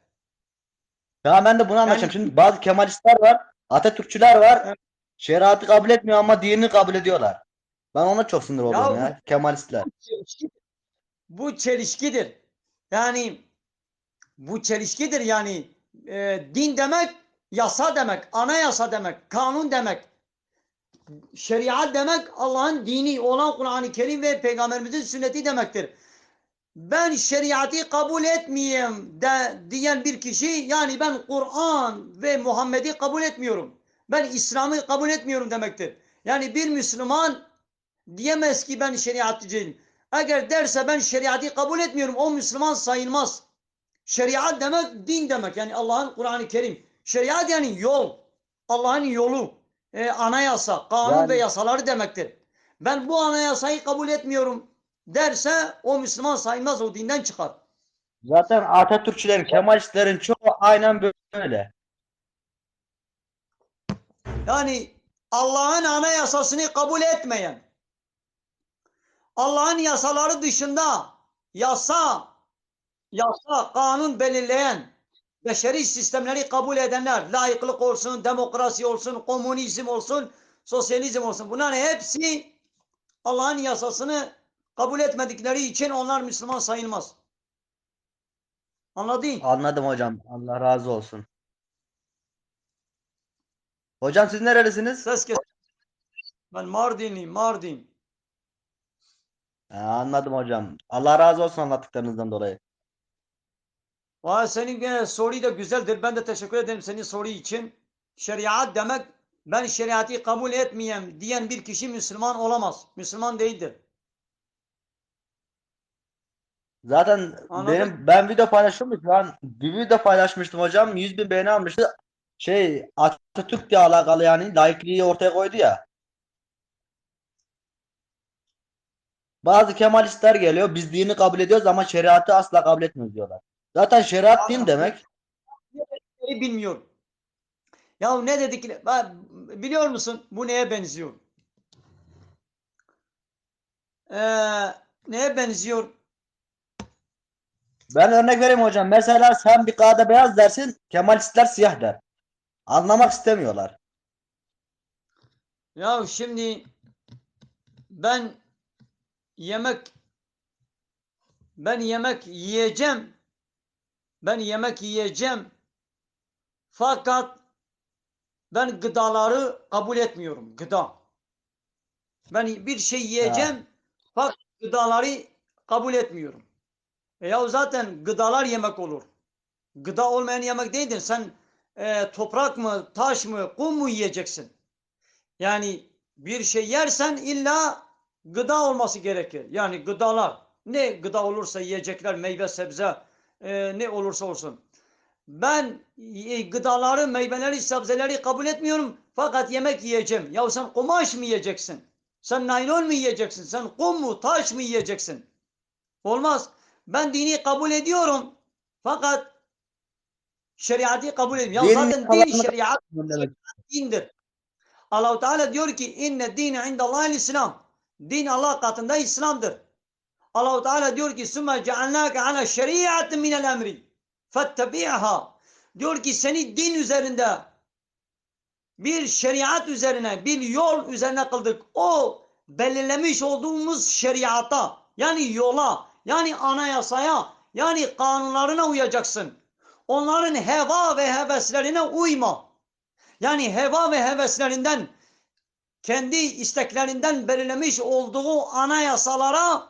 tamam ben de bunu anlatacağım. Şimdi bazı Kemalistler var, Atatürkçüler var. Evet. Şeriatı kabul etmiyor ama dinini kabul ediyorlar. Ben ona çok sinir oluyorum bu ya. Kemalistler. bu çelişkidir. Yani bu çelişkidir yani din demek yasa demek, anayasa demek, kanun demek. Şeriat demek Allah'ın dini olan Kur'an-ı Kerim ve Peygamberimizin sünneti demektir. Ben şeriatı kabul etmeyeyim diyen bir kişi yani ben Kur'an ve Muhammed'i kabul etmiyorum. Ben İslam'ı kabul etmiyorum demektir. Yani bir Müslüman diyemez ki ben şeriatçıyım. Eğer derse ben şeriatı kabul etmiyorum o Müslüman sayılmaz. Şeriat demek din demek yani Allah'ın Kur'an-ı Kerim. Şeriat yani yol. Allah'ın yolu. Anayasa, kanun ve yasaları demektir. Ben bu anayasayı kabul etmiyorum derse o Müslüman sayılmaz o dinden çıkar. Zaten Atatürkçülerin, Kemalistlerin çoğu aynen böyle. Yani Allah'ın anayasasını kabul etmeyen, Allah'ın yasaları dışında yasa, kanun belirleyen, beşeri sistemleri kabul edenler, laiklik olsun, demokrasi olsun, komünizm olsun, sosyalizm olsun. Bunların hepsi Allah'ın yasasını kabul etmedikleri için onlar Müslüman sayılmaz. Anladın? Anladım hocam. Allah razı olsun. Hocam siz nerelisiniz? Ses kes. Ben Mardinliyim, Mardin. Anladım hocam. Allah razı olsun anlattıklarınızdan dolayı. Vay, senin soru da güzeldir. Ben de teşekkür ederim senin soru için. Şeriat demek, ben şeriatı kabul etmeyeyim diyen bir kişi Müslüman olamaz. Müslüman değildir. Zaten Anladın? ben video paylaşmıştım. Bir video paylaşmıştım hocam. 100.000 beğeni almıştı. Atatürk'le alakalı yani laikliği ortaya koydu ya. Bazı Kemalistler geliyor. Biz dini kabul ediyoruz ama şeriatı asla kabul etmiyoruz diyorlar. Zaten şeriat din demek. Bilmiyor. Ya ne dedik? Biliyor musun? Bu neye benziyor? Neye benziyor? Ben örnek vereyim hocam. Mesela sen bir kağıda beyaz dersin. Kemalistler siyah der. Anlamak istemiyorlar. Ya şimdi ben yemek yiyeceğim. Ben yemek yiyeceğim. Fakat ben gıdaları kabul etmiyorum. Gıda. Ben bir şey yiyeceğim. Fakat gıdaları kabul etmiyorum. Ya zaten gıdalar yemek olur. Gıda olmayan yemek değildir. Sen toprak mı, taş mı, kum mu yiyeceksin? Yani bir şey yersen illa gıda olması gerekir. Yani gıdalar. Ne gıda olursa yiyecekler, meyve, sebze, ne olursa olsun. Ben gıdaları, meyveleri, sebzeleri kabul etmiyorum. Fakat yemek yiyeceğim. Ya sen kumaş mı yiyeceksin? Sen naylon mu yiyeceksin? Sen kum mu, taş mı yiyeceksin? Olmaz. Ben dini kabul ediyorum. Fakat şeriatı kabul etmiyorum. Ya zaten din, şeriat dindir. Allah-u Teala diyor ki inne dine indallahil İslam. Din Allah katında İslam'dır. Allah-u Teala diyor ki sümme cealnâke ala şeriatin minel emri fettebi'ha. Diyor ki seni din üzerinde, bir şeriat üzerine, bir yol üzerine kıldık. O belirlemiş olduğumuz şeriata, yani yola, yani anayasaya, yani kanunlarına uyacaksın. Onların heva ve heveslerine uyma. Yani heva ve heveslerinden, kendi isteklerinden belirlemiş olduğu anayasalara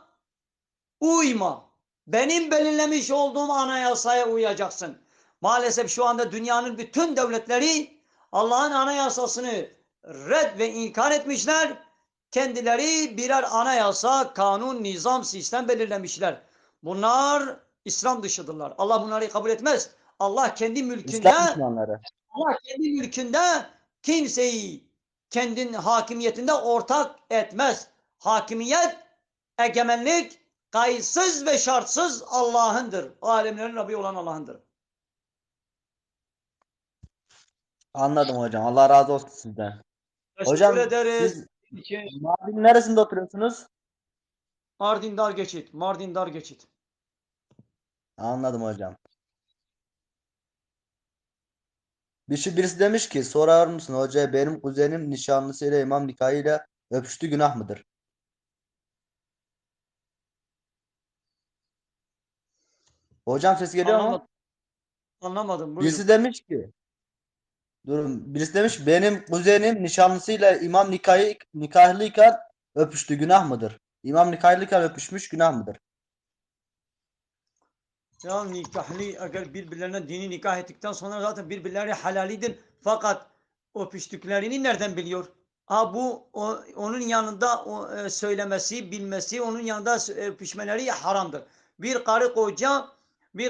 uyma. Benim belirlemiş olduğum anayasaya uyacaksın. Maalesef şu anda dünyanın bütün devletleri Allah'ın anayasasını red ve inkar etmişler. Kendileri birer anayasa, kanun, nizam, sistem belirlemişler. Bunlar İslam dışıdırlar. Allah bunları kabul etmez. Allah kendi mülkünde, Allah kendi mülkünde kimseyi kendin hakimiyetinde ortak etmez. Hakimiyet, egemenlik kayıtsız ve şartsız Allah'ındır. Alemlerin Rabbi olan Allah'ındır. Anladım hocam. Allah razı olsun sizden. Hocam ederiz. siz Mardin neresinde oturuyorsunuz? Mardin Dargeçit. Mardin Dargeçit. Anladım hocam. Birisi demiş ki sorar mısın hocaya benim kuzenim nişanlısıyla imam nikahıyla öpüştü günah mıdır? Hocam ses geliyor mu? Anlamadım. Buyurun. Birisi demiş benim kuzenim nişanlısıyla imam nikahlıyken öpüştü günah mıdır? İmam nikahlıyken öpüşmüş günah mıdır? Ya nikahlı, eğer birbirlerine dini nikah ettikten sonra zaten birbirleri halalidir. Fakat öpüştüklerini nereden biliyor? Onun yanında söylemesi, bilmesi, onun yanında öpüşmeleri haramdır. Bir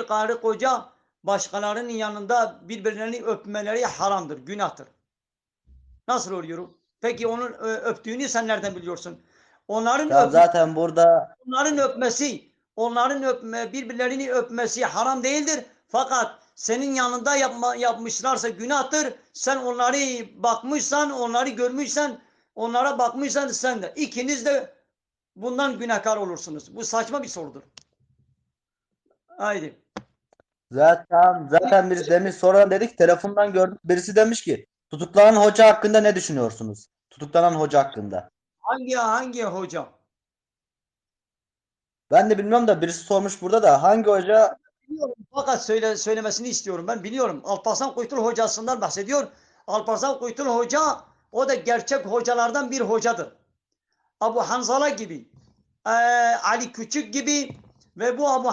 karı koca başkalarının yanında birbirlerini öpmeleri haramdır, günahtır. Nasıl oluyor? Peki onun öptüğünü sen nereden biliyorsun? Zaten burada onların birbirlerini öpmesi haram değildir. Fakat senin yanında yapmışlarsa günahtır. Sen onları bakmışsan, onları görmüşsen, onlara bakmışsan sen de. İkiniz de bundan günahkar olursunuz. Bu saçma bir sorudur. Haydi. Zaten birisi demiş sonradan dedik telefondan gördük. Birisi demiş ki tutuklanan hoca hakkında ne düşünüyorsunuz? Tutuklanan hoca hakkında. Hangi hoca? Ben de bilmiyorum da birisi sormuş burada da hangi hoca? Biliyorum. Fakat söylemesini istiyorum. Ben biliyorum. Alparslan Kuytul hocasından bahsediyor. Alparslan Kuytul hoca o da gerçek hocalardan bir hocadır. Abu Hanzala gibi, Ali Küçük gibi ve bu Abu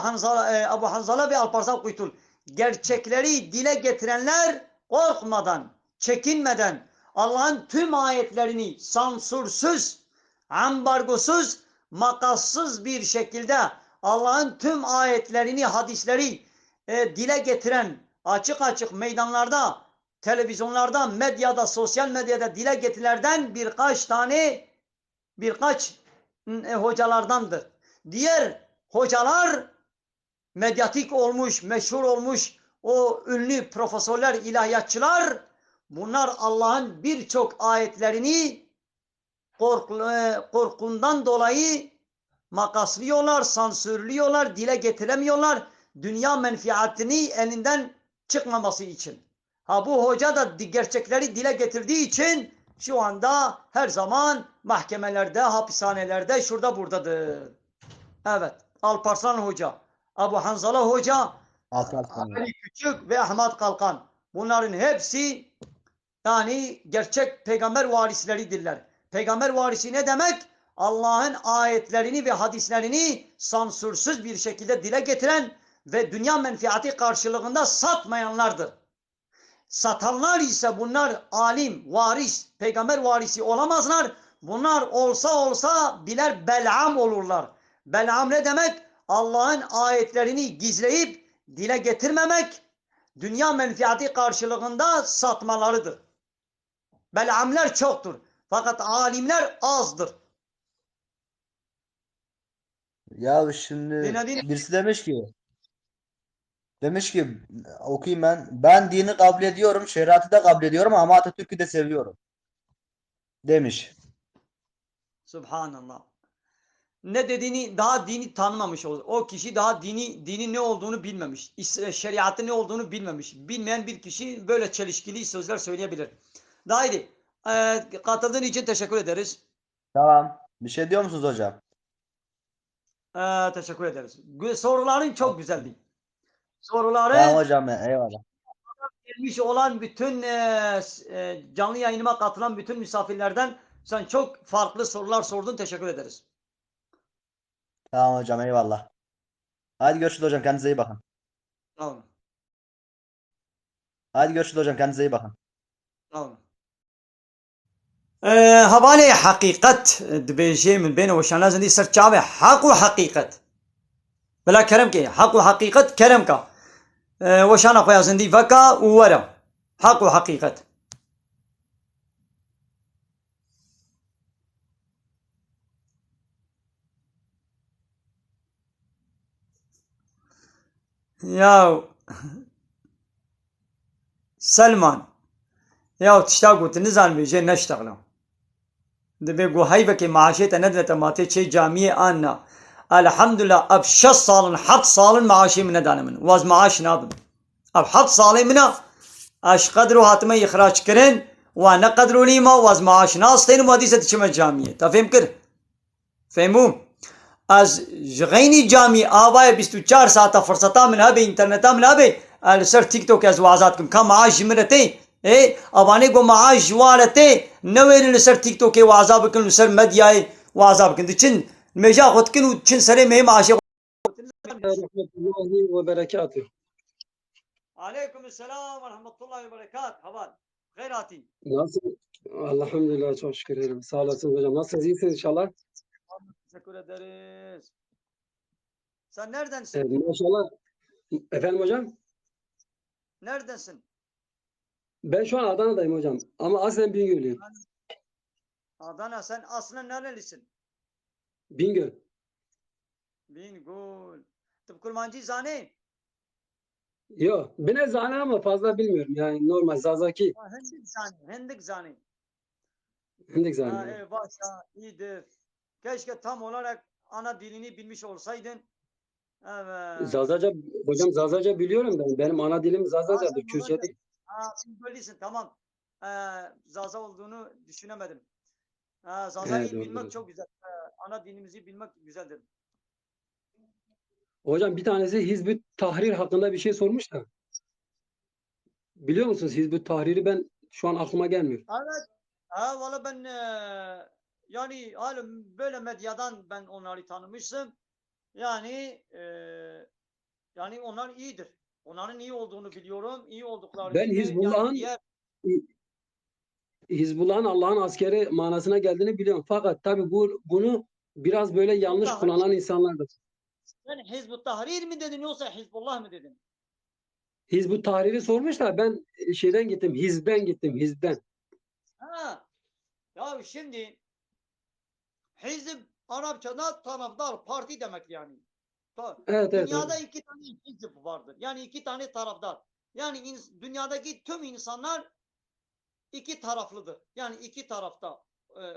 Hanzala ve Alparslan Kuytul gerçekleri dile getirenler korkmadan, çekinmeden Allah'ın tüm ayetlerini sansürsüz, ambargosuz, makassız bir şekilde Allah'ın tüm ayetlerini, hadisleri dile getiren açık açık meydanlarda, televizyonlarda, medyada, sosyal medyada dile getirilerden birkaç hocalardandır. Diğer hocalar medyatik olmuş, meşhur olmuş o ünlü profesörler, ilahiyatçılar bunlar Allah'ın birçok ayetlerini korkundan dolayı makaslıyorlar, sansürlüyorlar, dile getiremiyorlar. Dünya menfaatini elinden çıkmaması için. Bu hoca da gerçekleri dile getirdiği için şu anda her zaman mahkemelerde, hapishanelerde, şurada buradadır. Evet, Alparslan Hoca, Abu Hanzala Hoca, Ali Küçük ve Ahmet Kalkan. Bunların hepsi yani gerçek peygamber varisleridirler. Peygamber varisi ne demek? Allah'ın ayetlerini ve hadislerini sansürsüz bir şekilde dile getiren ve dünya menfaati karşılığında satmayanlardır. Satanlar ise bunlar alim, varis, peygamber varisi olamazlar. Bunlar olsa birer Bel'am olurlar. Bel'am ne demek? Allah'ın ayetlerini gizleyip dile getirmemek, dünya menfaati karşılığında satmalarıdır. Bel'amler çoktur. Fakat alimler azdır. Ya şimdi Dinledin. birisi demiş ki okuyayım ben. Ben dini kabul ediyorum, şeriatı da kabul ediyorum ama Atatürk'ü de seviyorum. Demiş. Subhanallah. Ne dediğini daha dini tanımamış olur. O kişi daha dinin ne olduğunu bilmemiş. Şeriatın ne olduğunu bilmemiş. Bilmeyen bir kişi böyle çelişkili sözler söyleyebilir. Daha iyi. Katıldığın için teşekkür ederiz. Tamam. Bir şey diyor musunuz hocam? Teşekkür ederiz. Soruların çok güzeldi. Tamam Soruları hocam eyvallah. gelmiş olan bütün canlı yayınıma katılan bütün misafirlerden sen çok farklı sorular sordun. Teşekkür ederiz. Tamam hocam eyvallah. Hadi görüşürüz hocam kendinize iyi bakın. Tamam. Hadi görüşürüz hocam kendinize iyi bakın. Tamam. هبالي حقيقة دبيجي من بين وشان لازم دي سرچاوي حق وحقيقة بلا كرم كي حق وحقيقة كرم كا وشان اخويا زندي فكا وورا حق وحقيقة يا سلمان يا تشتاقوا تنزل بيجي نشتغلوا دبي جو هيبك معاشيت ندلة ماتي شي جامعة أنا الحمد لله أب 6 صال 7 صال معاشي من دانا من واز معاش نابن أب 7 صال منا أش قدروا هاتما إخراج كرن وأنا قدروا لي ما واز معاش ناستين واديسة تشمل جامعة تفهم كر فهموا از جغيني جامعة آواي 24 ساعة فرصتا من هبه انترنتا من هبه السر تيك توك از وعزاتكم كم معاش مرتين ابانه گو معاش جوالته نوین لسر تیک توک وعذاب کن لسر مدیای وعذاب کن چن مجا خود کن چن سره مه معاش ورحمة الله وبركاته. عليكم السلام ورحمة الله وبركاته حوال خيراتي Nasıl? Elhamdülillah çok şükür ederim. Sağ olasın hocam. Nasılsınız? İyisiniz inşallah. Teşekkür ederiz. Sen neredensin? Maşallah. Efendim hocam? Neredensin? Ben şu an Adana'dayım hocam. Ama aslen Bingöl'lüyüm. Adana, sen aslında nerelisin? Bingöl. Bingöl. Tıp kurmancı zane. Yok. Bine zane ama fazla bilmiyorum. Yani normal Zazaki. Hendik zane. Hendik zane. Hindik zane. Başa iyidir. Keşke tam olarak ana dilini bilmiş olsaydın. Evet. Zazaca hocam Zazaca biliyorum ben. Benim ana dilim Ha, Zazacadır. sen Kürtçe Zazaca. değil. Ha, böylesin, tamam. Zaza olduğunu düşünemedim. Evet, Zaza'yı doğrudur bilmek hocam. çok güzel. Ana dilimizi bilmek güzeldir. Hocam bir tanesi Hizbut Tahrir hakkında bir şey sormuş da. Biliyor musunuz Hizbut Tahrir'i ben şu an aklıma gelmiyor. Evet. Valla ben yani halim böyle medyadan ben onları tanımıştım. Yani yani onlar iyidir. Onların iyi olduğunu biliyorum. İyi oldukları Ben gibi yani diğer Hizbullah'ın Allah'ın askeri manasına geldiğini biliyorum. Fakat tabi bunu biraz böyle bu yanlış tahrir, kullanan insanlardır. sen Hizbut Tahrir mi dedin yoksa Hizbullah mı dedin? Hizbut Tahrir'i sormuş da ben şeyden gittim. Hizben gittim. Hizben. Ha, ya şimdi Hizb Arapçada taraftar, parti demek yani. Evet, evet, evet. Dünyada iki tane hizb vardır. Yani iki tane taraftar. Yani dünyadaki tüm insanlar iki taraflıdır. Yani iki tarafta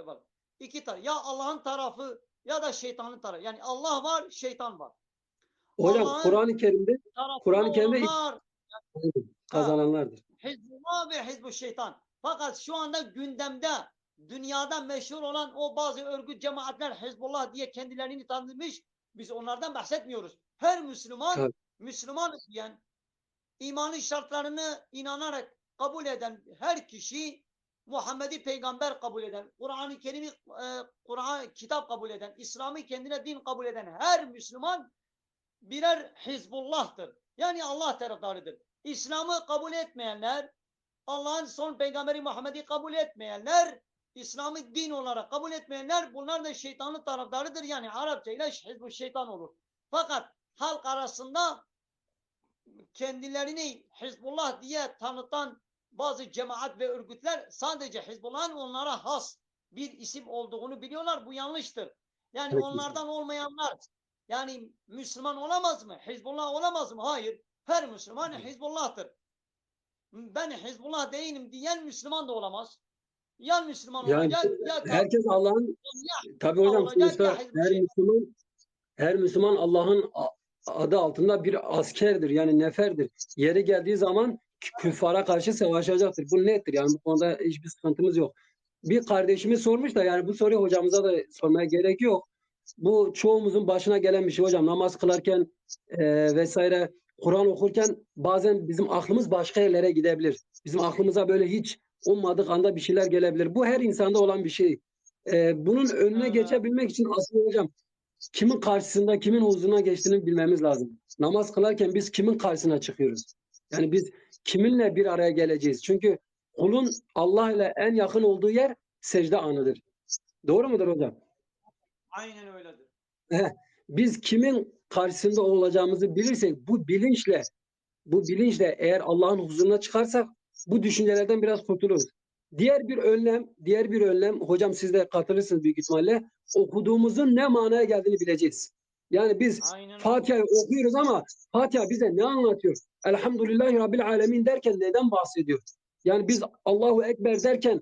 var. İki taraf. Ya Allah'ın tarafı ya da şeytanın tarafı. Yani Allah var, şeytan var. Hocam Allah'ın tarafında Kur'an-ı Kerim'de olanlar ha, kazananlardır. Hizbullah ve Hizbü Şeytan. Fakat şu anda gündemde dünyada meşhur olan o bazı örgüt cemaatler Hizbullah diye kendilerini tanıtmış. Biz onlardan bahsetmiyoruz. Her Müslüman, Tabii. Müslüman diyen, imanın şartlarını inanarak kabul eden her kişi, Muhammed'i peygamber kabul eden, Kur'an-ı Kerim'i Kur'an kitap kabul eden, İslam'ı kendine din kabul eden her Müslüman birer Hizbullah'tır. Yani Allah taraftarıdır. İslam'ı kabul etmeyenler, Allah'ın son peygamberi Muhammed'i kabul etmeyenler, İslam'ı din olarak kabul etmeyenler, bunlar da şeytanın taraftarıdır. Yani Arapça ile Hizbü Şeytan olur. Fakat halk arasında kendilerini Hizbullah diye tanıtan bazı cemaat ve örgütler sadece Hizbullah'ın onlara has bir isim olduğunu biliyorlar. Bu yanlıştır. Yani onlardan olmayanlar yani Müslüman olamaz mı? Hizbullah olamaz mı? Hayır. Her Müslüman Hizbullah'tır. Ben Hizbullah değilim diyen Müslüman da olamaz. Ya Müslüman Yani olacak ya kafir herkes Allah'ın ya tabii hocam olacak sonuçta ya Hizbul Şeytan. her Müslüman Allah'ın adı altında bir askerdir. Yani neferdir. Yeri geldiği zaman küffara karşı savaşacaktır. Bu nettir. Yani bu konuda hiçbir sıkıntımız yok. Bir kardeşimiz sormuş da yani bu soruyu hocamıza da sormaya gerek yok. Bu çoğumuzun başına gelen bir şey hocam. Namaz kılarken vesaire Kur'an okurken bazen bizim aklımız başka yerlere gidebilir. Bizim aklımıza böyle hiç ummadık anda bir şeyler gelebilir. Bu her insanda olan bir şey. Bunun önüne geçebilmek için aslında hocam kimin karşısında, kimin huzuruna geçtiğini bilmemiz lazım. Namaz kılarken biz kimin karşısına çıkıyoruz? Yani biz kiminle bir araya geleceğiz? Çünkü kulun Allah ile en yakın olduğu yer secde anıdır. Doğru mudur hocam? Aynen öyledir. Biz kimin karşısında olacağımızı bilirsek bu bilinçle eğer Allah'ın huzuruna çıkarsak bu düşüncelerden biraz kurtuluruz. Diğer bir önlem hocam siz de katılırsınız büyük ihtimalle okuduğumuzun ne manaya geldiğini bileceğiz. Yani biz Aynen öyle. Fatiha'yı okuyoruz ama Fatiha bize ne anlatıyor? Elhamdülillahi Rabbil Alemin derken neden bahsediyor? Yani biz Allahu Ekber derken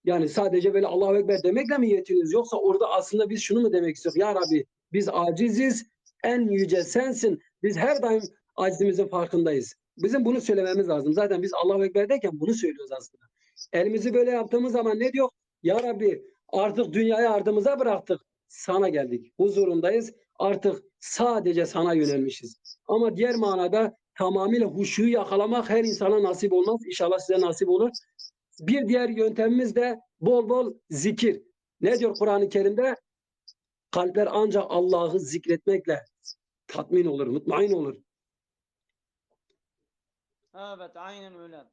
yani sadece böyle Allahu Ekber demekle mi yetiniyoruz? Yoksa orada aslında biz şunu mu demek istiyoruz? Ya Rabbi biz aciziz, en yüce sensin. Biz her daim acizimizin farkındayız. Bizim bunu söylememiz lazım. Zaten biz Allahu Ekber derken bunu söylüyoruz aslında. Elimizi böyle yaptığımız zaman ne diyor? Ya Rabbi artık dünyayı ardımıza bıraktık. Sana geldik. Huzurundayız. Artık sadece sana yönelmişiz. Ama diğer manada tamamıyla huşuyu yakalamak her insana nasip olmaz. İnşallah size nasip olur. Bir diğer yöntemimiz de bol bol zikir. Ne diyor Kur'an-ı Kerim'de? Kalpler ancak Allah'ı zikretmekle tatmin olur, mutmain olur. Evet, aynen öyle.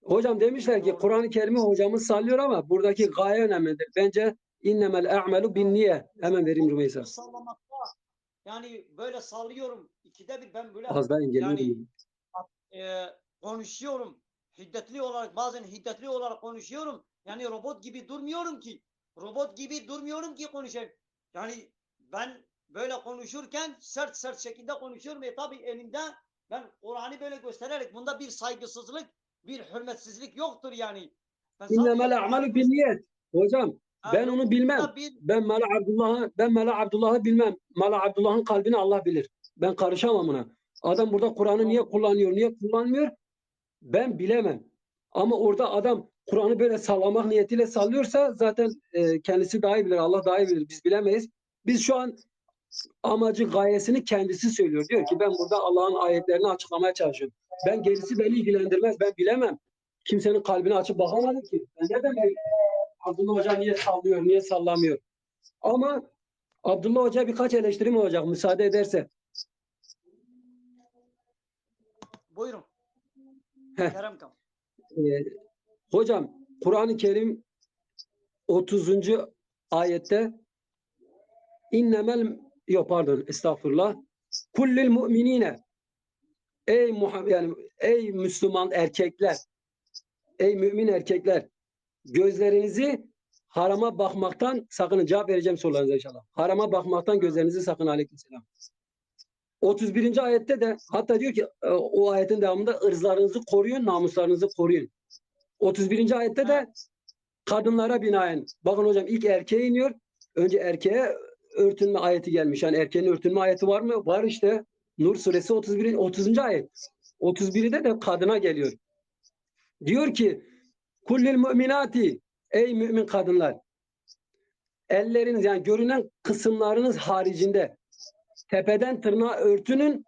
Hocam demişler ki Doğru. Kur'an-ı Kerim'i hocamız sallıyor ama buradaki gaye önemlidir. Bence innemel a'melu bin niye. Hemen vereyim Rümeysa. Sallamakta yani böyle sallıyorum. İkide bir ben böyle Az daha yani engelliyorum. konuşuyorum. Hiddetli olarak bazen hiddetli olarak konuşuyorum. Yani robot gibi durmuyorum ki. Robot gibi durmuyorum ki konuşayım. Yani ben böyle konuşurken sert sert şekilde konuşuyorum. Tabii elimde ben Kur'an'ı böyle göstererek bunda bir saygısızlık, bir hürmetsizlik yoktur yani. Ben sadece İnnemel Kur'an'ı a'melu bin niyet. Hocam ben onu bilmem. Burada bir Ben Mala Abdullah'ı bilmem. Mala Abdullah'ın kalbini Allah bilir. Ben karışamam buna. Adam burada Kur'an'ı niye kullanıyor, niye kullanmıyor? Ben bilemem. Ama orada adam Kur'an'ı böyle sallamak niyetiyle sallıyorsa zaten kendisi daha iyi bilir. Allah daha iyi bilir. Biz bilemeyiz. Biz şu an amacı, gayesini kendisi söylüyor. Diyor ki ben burada Allah'ın ayetlerini açıklamaya çalışıyorum. Ben gerisi beni ilgilendirmez. Ben bilemem. Kimsenin kalbini açıp bakamadım ki. Ben nereden bileyim? Abdullah Hoca niye sallıyor, niye sallamıyor? Ama Abdullah Hoca birkaç eleştirim olacak müsaade ederse. Buyurun. Heh. Kerem Kan. Hocam Kur'an-ı Kerim 30. ayette estağfurullah. Kullil mu'minine ey Müslüman erkekler, ey mümin erkekler, gözlerinizi harama bakmaktan sakının. Cevap vereceğim sorularınıza inşallah. Harama bakmaktan gözlerinizi sakın. Aleykümselam. 31. ayette de hatta diyor ki o ayetin devamında ırzlarınızı koruyun, namuslarınızı koruyun. 31. ayette de kadınlara binaen. Bakın hocam ilk erkeğe iniyor. Önce erkeğe örtünme ayeti gelmiş. Yani erkeğin örtünme ayeti var mı? Var işte. Nur suresi 30. ayet. 31'de de kadına geliyor. Diyor ki kullil müminati ey mümin kadınlar, elleriniz yani görünen kısımlarınız haricinde tepeden tırnağa örtünün.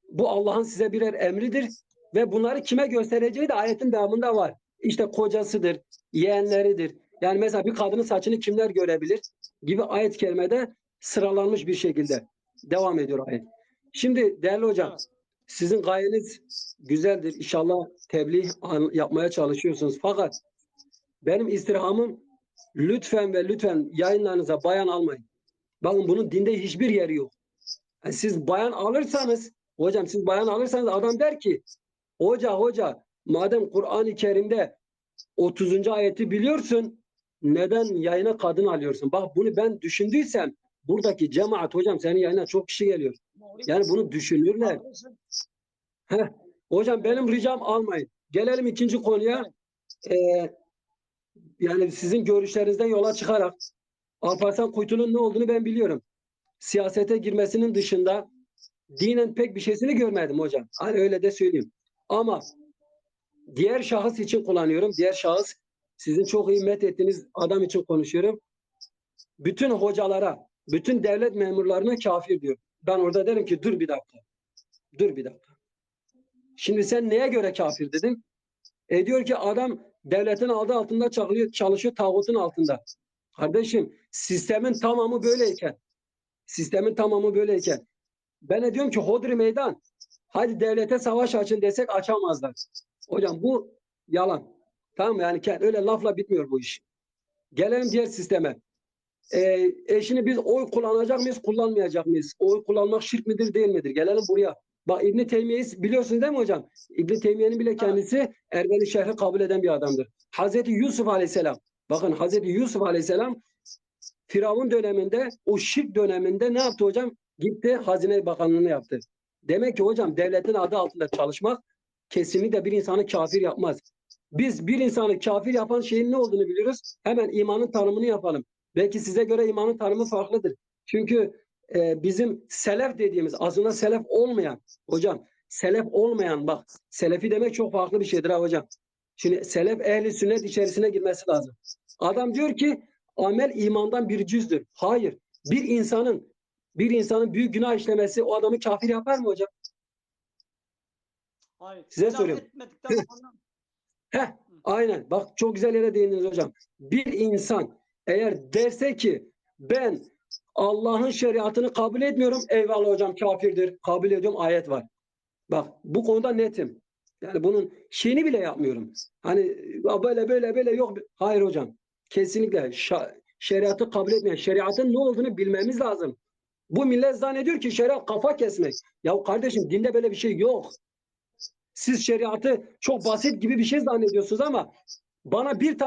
Bu Allah'ın size birer emridir ve bunları kime göstereceği de ayetin devamında var. İşte kocasıdır, yeğenleridir. Yani mesela bir kadının saçını kimler görebilir gibi ayet-i kerimede sıralanmış bir şekilde devam ediyor ayet. Şimdi değerli hocam, sizin gayeniz güzeldir. İnşallah tebliğ yapmaya çalışıyorsunuz. Fakat benim istirhamım lütfen ve lütfen yayınlarınıza bayan almayın. Bakın bunun dinde hiçbir yeri yok. Yani siz bayan alırsanız, hocam siz bayan alırsanız adam der ki hoca madem Kur'an-ı Kerim'de 30. ayeti biliyorsun, neden yayına kadın alıyorsun? Bak bunu ben düşündüysem buradaki cemaat hocam senin yayına çok kişi geliyor. Yani bunu düşünürler. Hocam benim ricam almayın. Gelelim ikinci konuya. Yani sizin görüşlerinizden yola çıkarak Alparslan Kuytu'nun ne olduğunu ben biliyorum. Siyasete girmesinin dışında dinen pek bir şeysini görmedim hocam. Hani öyle de söyleyeyim. Ama diğer şahıs için kullanıyorum. Diğer şahıs sizin çok iyi met ettiğiniz adam için konuşuyorum. Bütün hocalara, bütün devlet memurlarına kafir diyor. Ben orada derim ki dur bir dakika. Dur bir dakika. Şimdi sen neye göre kafir dedin? Diyor ki adam devletin adı altında çalışıyor tağutun altında. Kardeşim sistemin tamamı böyleyken ben de diyorum ki hodri meydan. Hadi devlete savaş açın desek açamazlar. Hocam bu yalan. Tamam mı? Yani öyle lafla bitmiyor bu iş. Gelelim diğer sisteme. Şimdi biz oy kullanacak mıyız, kullanmayacak mıyız? Oy kullanmak şirk midir, değil midir? Gelelim buraya. Bak İbn-i Teymiye'yi biliyorsunuz değil mi hocam? İbn-i Teymiye'nin bile kendisi Erbil-i Şerh'i kabul eden bir adamdır. Hazreti Yusuf Aleyhisselam. Bakın Hazreti Yusuf Aleyhisselam Firavun döneminde, o şirk döneminde ne yaptı hocam? Gitti Hazine Bakanlığı'nı yaptı. Demek ki hocam devletin adı altında çalışmak kesinlikle bir insanı kafir yapmaz. Biz bir insanı kafir yapan şeyin ne olduğunu biliyoruz. Hemen imanın tanımını yapalım. Belki size göre imanın tanımı farklıdır. Çünkü bizim selef dediğimiz aslında selef olmayan hocam, selef olmayan bak selefi demek çok farklı bir şeydir ha hocam. Şimdi selef ehli sünnet içerisine girmesi lazım. Adam diyor ki amel imandan bir cüzdür. Hayır. Bir insanın büyük günah işlemesi o adamı kafir yapar mı hocam? Hayır. Size soruyorum. Aynen. Bak çok güzel yere değindiniz hocam. Bir insan eğer derse ki ben Allah'ın şeriatını kabul etmiyorum. Eyvallah hocam kafirdir. Kabul ediyorum ayet var. Bak bu konuda netim. Yani bunun şeyini bile yapmıyorum. Hani böyle yok. Hayır hocam. Kesinlikle şeriatı kabul etmeyen, şeriatın ne olduğunu bilmemiz lazım. Bu millet zannediyor ki şeriat kafa kesmek. Ya kardeşim dinde böyle bir şey yok. Siz şeriatı çok basit gibi bir şey zannediyorsunuz ama bana bir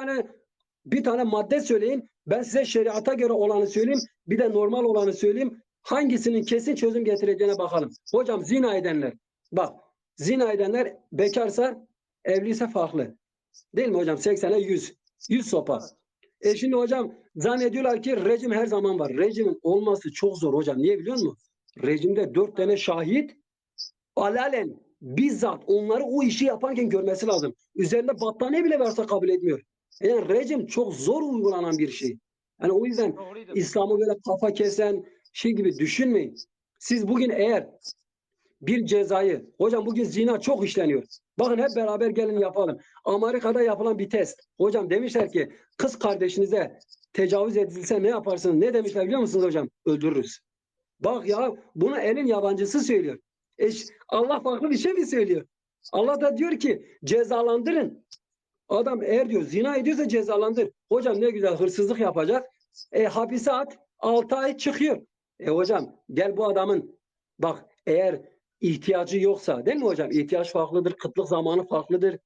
tane madde söyleyin. Ben size şeriata göre olanı söyleyeyim. Bir de normal olanı söyleyeyim. Hangisinin kesin çözüm getireceğine bakalım. Hocam zina edenler. Bak zina edenler bekarsa evliyse farklı. Değil mi hocam? 80'e 100. 100 sopa. Şimdi hocam zannediyorlar ki rejim her zaman var. Rejimin olması çok zor hocam. Niye biliyor musun? Rejimde 4 tane şahit alalen bizzat onları o işi yaparken görmesi lazım. Üzerinde battaniye bile verse kabul etmiyor. Yani rejim çok zor uygulanan bir şey. Yani o yüzden Doğrudur. İslam'ı böyle kafa kesen şey gibi düşünmeyin. Siz bugün eğer bir cezayı, hocam bugün zina çok işleniyor. Bakın hep beraber gelin yapalım. Amerika'da yapılan bir test. Hocam demişler ki kız kardeşinize tecavüz edilse ne yaparsınız? Ne demişler biliyor musunuz hocam? Öldürürüz. Bak ya bunu elin yabancısı söylüyor. Allah farklı bir şey mi söylüyor? Allah da diyor ki cezalandırın. Adam eğer diyor zina ediyorsa cezalandır. Hocam ne güzel hırsızlık yapacak. Hapise at 6 ay çıkıyor. Hocam gel bu adamın bak eğer ihtiyacı yoksa değil mi hocam? İhtiyaç farklıdır. Kıtlık zamanı farklıdır.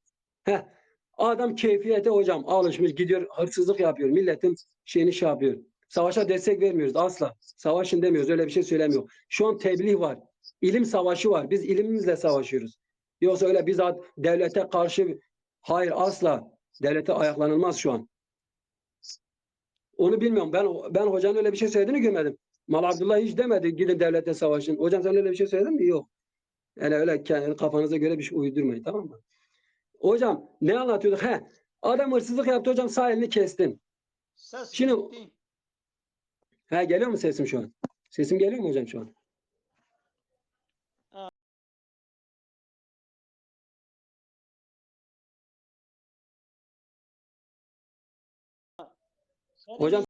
Adam keyfiyete hocam alışmış gidiyor hırsızlık yapıyor. Milletin şeyini şey yapıyor. Savaşa destek vermiyoruz asla. Savaşın demiyoruz. Öyle bir şey söylemiyor. Şu an tebliğ var. İlim savaşı var. Biz ilimimizle savaşıyoruz. Yoksa öyle bizzat devlete karşı hayır asla. Devlete ayaklanılmaz şu an. Onu bilmiyorum. Ben hocanın öyle bir şey söylediğini görmedim. Mal Abdullah hiç demedi gidin devlete savaşın. Hocam sen öyle bir şey söyledin mi? Yok. Yani öyle kendi kafanıza göre bir şey uydurmayın tamam mı? Hocam ne anlatıyorduk? Adam hırsızlık yaptı hocam sağ elini kestin. Ses Şimdi gitti. geliyor mu sesim şu an? Sesim geliyor mu hocam şu an? Hocam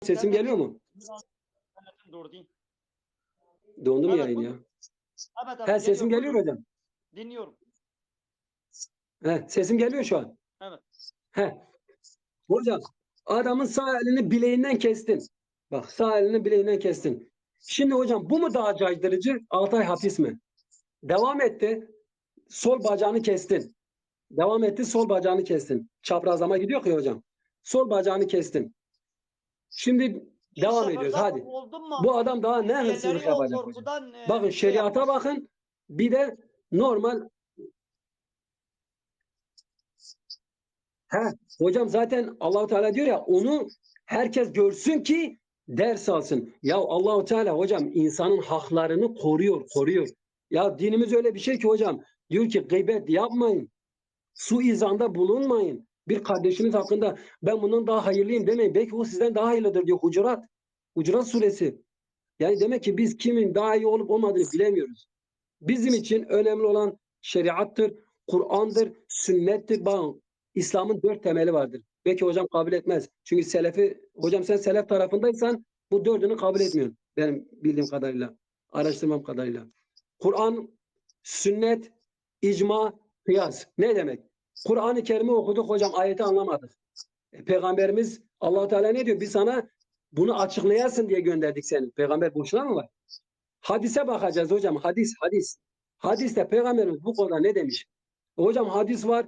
sesim geliyor mu? Doğru değil. Dondu mu Evet, yayın ya? Evet abi, Sesim geliyor buyurun. hocam. Dinliyorum. Sesim geliyor şu an. Evet. Hocam adamın sağ elini bileğinden kestin. Bak sağ elini bileğinden kestin. Şimdi hocam bu mu daha caydırıcı? 6 ay hapis mi? Devam etti. Sol bacağını kestin. Devam etti. Sol bacağını kestin. Çaprazlama gidiyor ki hocam. Sol bacağını kestin. Şimdi devam ediyoruz. Hadi. Bu adam daha ne hırsızlık yapacak hocam? Bakın şeriata bakın. Bir de normal hocam zaten Allahu Teala diyor ya onu herkes görsün ki ders alsın. Ya Allahu Teala hocam insanın haklarını koruyor. Ya dinimiz öyle bir şey ki hocam diyor ki gıybet yapmayın. Suizanda bulunmayın. Bir kardeşiniz hakkında ben bundan daha hayırlıyım demeyin. Belki o sizden daha hayırlıdır diyor Hucurat. Hucurat suresi. Yani demek ki biz kimin daha iyi olup olmadığını bilemiyoruz. Bizim için önemli olan şeriattır, Kur'an'dır, sünnettir. Bakın İslam'ın 4 temeli vardır. Belki hocam kabul etmez. Çünkü hocam sen selef tarafındaysan bu 4'ünü kabul etmiyorsun. Benim bildiğim kadarıyla, araştırmam kadarıyla. Kur'an, sünnet, icma, kıyas. Ne demek? Kur'an-ı Kerim'i okuduk hocam, ayeti anlamadık. Peygamberimiz Allah Teala ne diyor? Biz sana bunu açıklayasın diye gönderdik seni. Peygamber boşuna mı var? Hadise bakacağız hocam. Hadis. Hadiste Peygamberimiz bu konuda ne demiş? Hocam hadis var.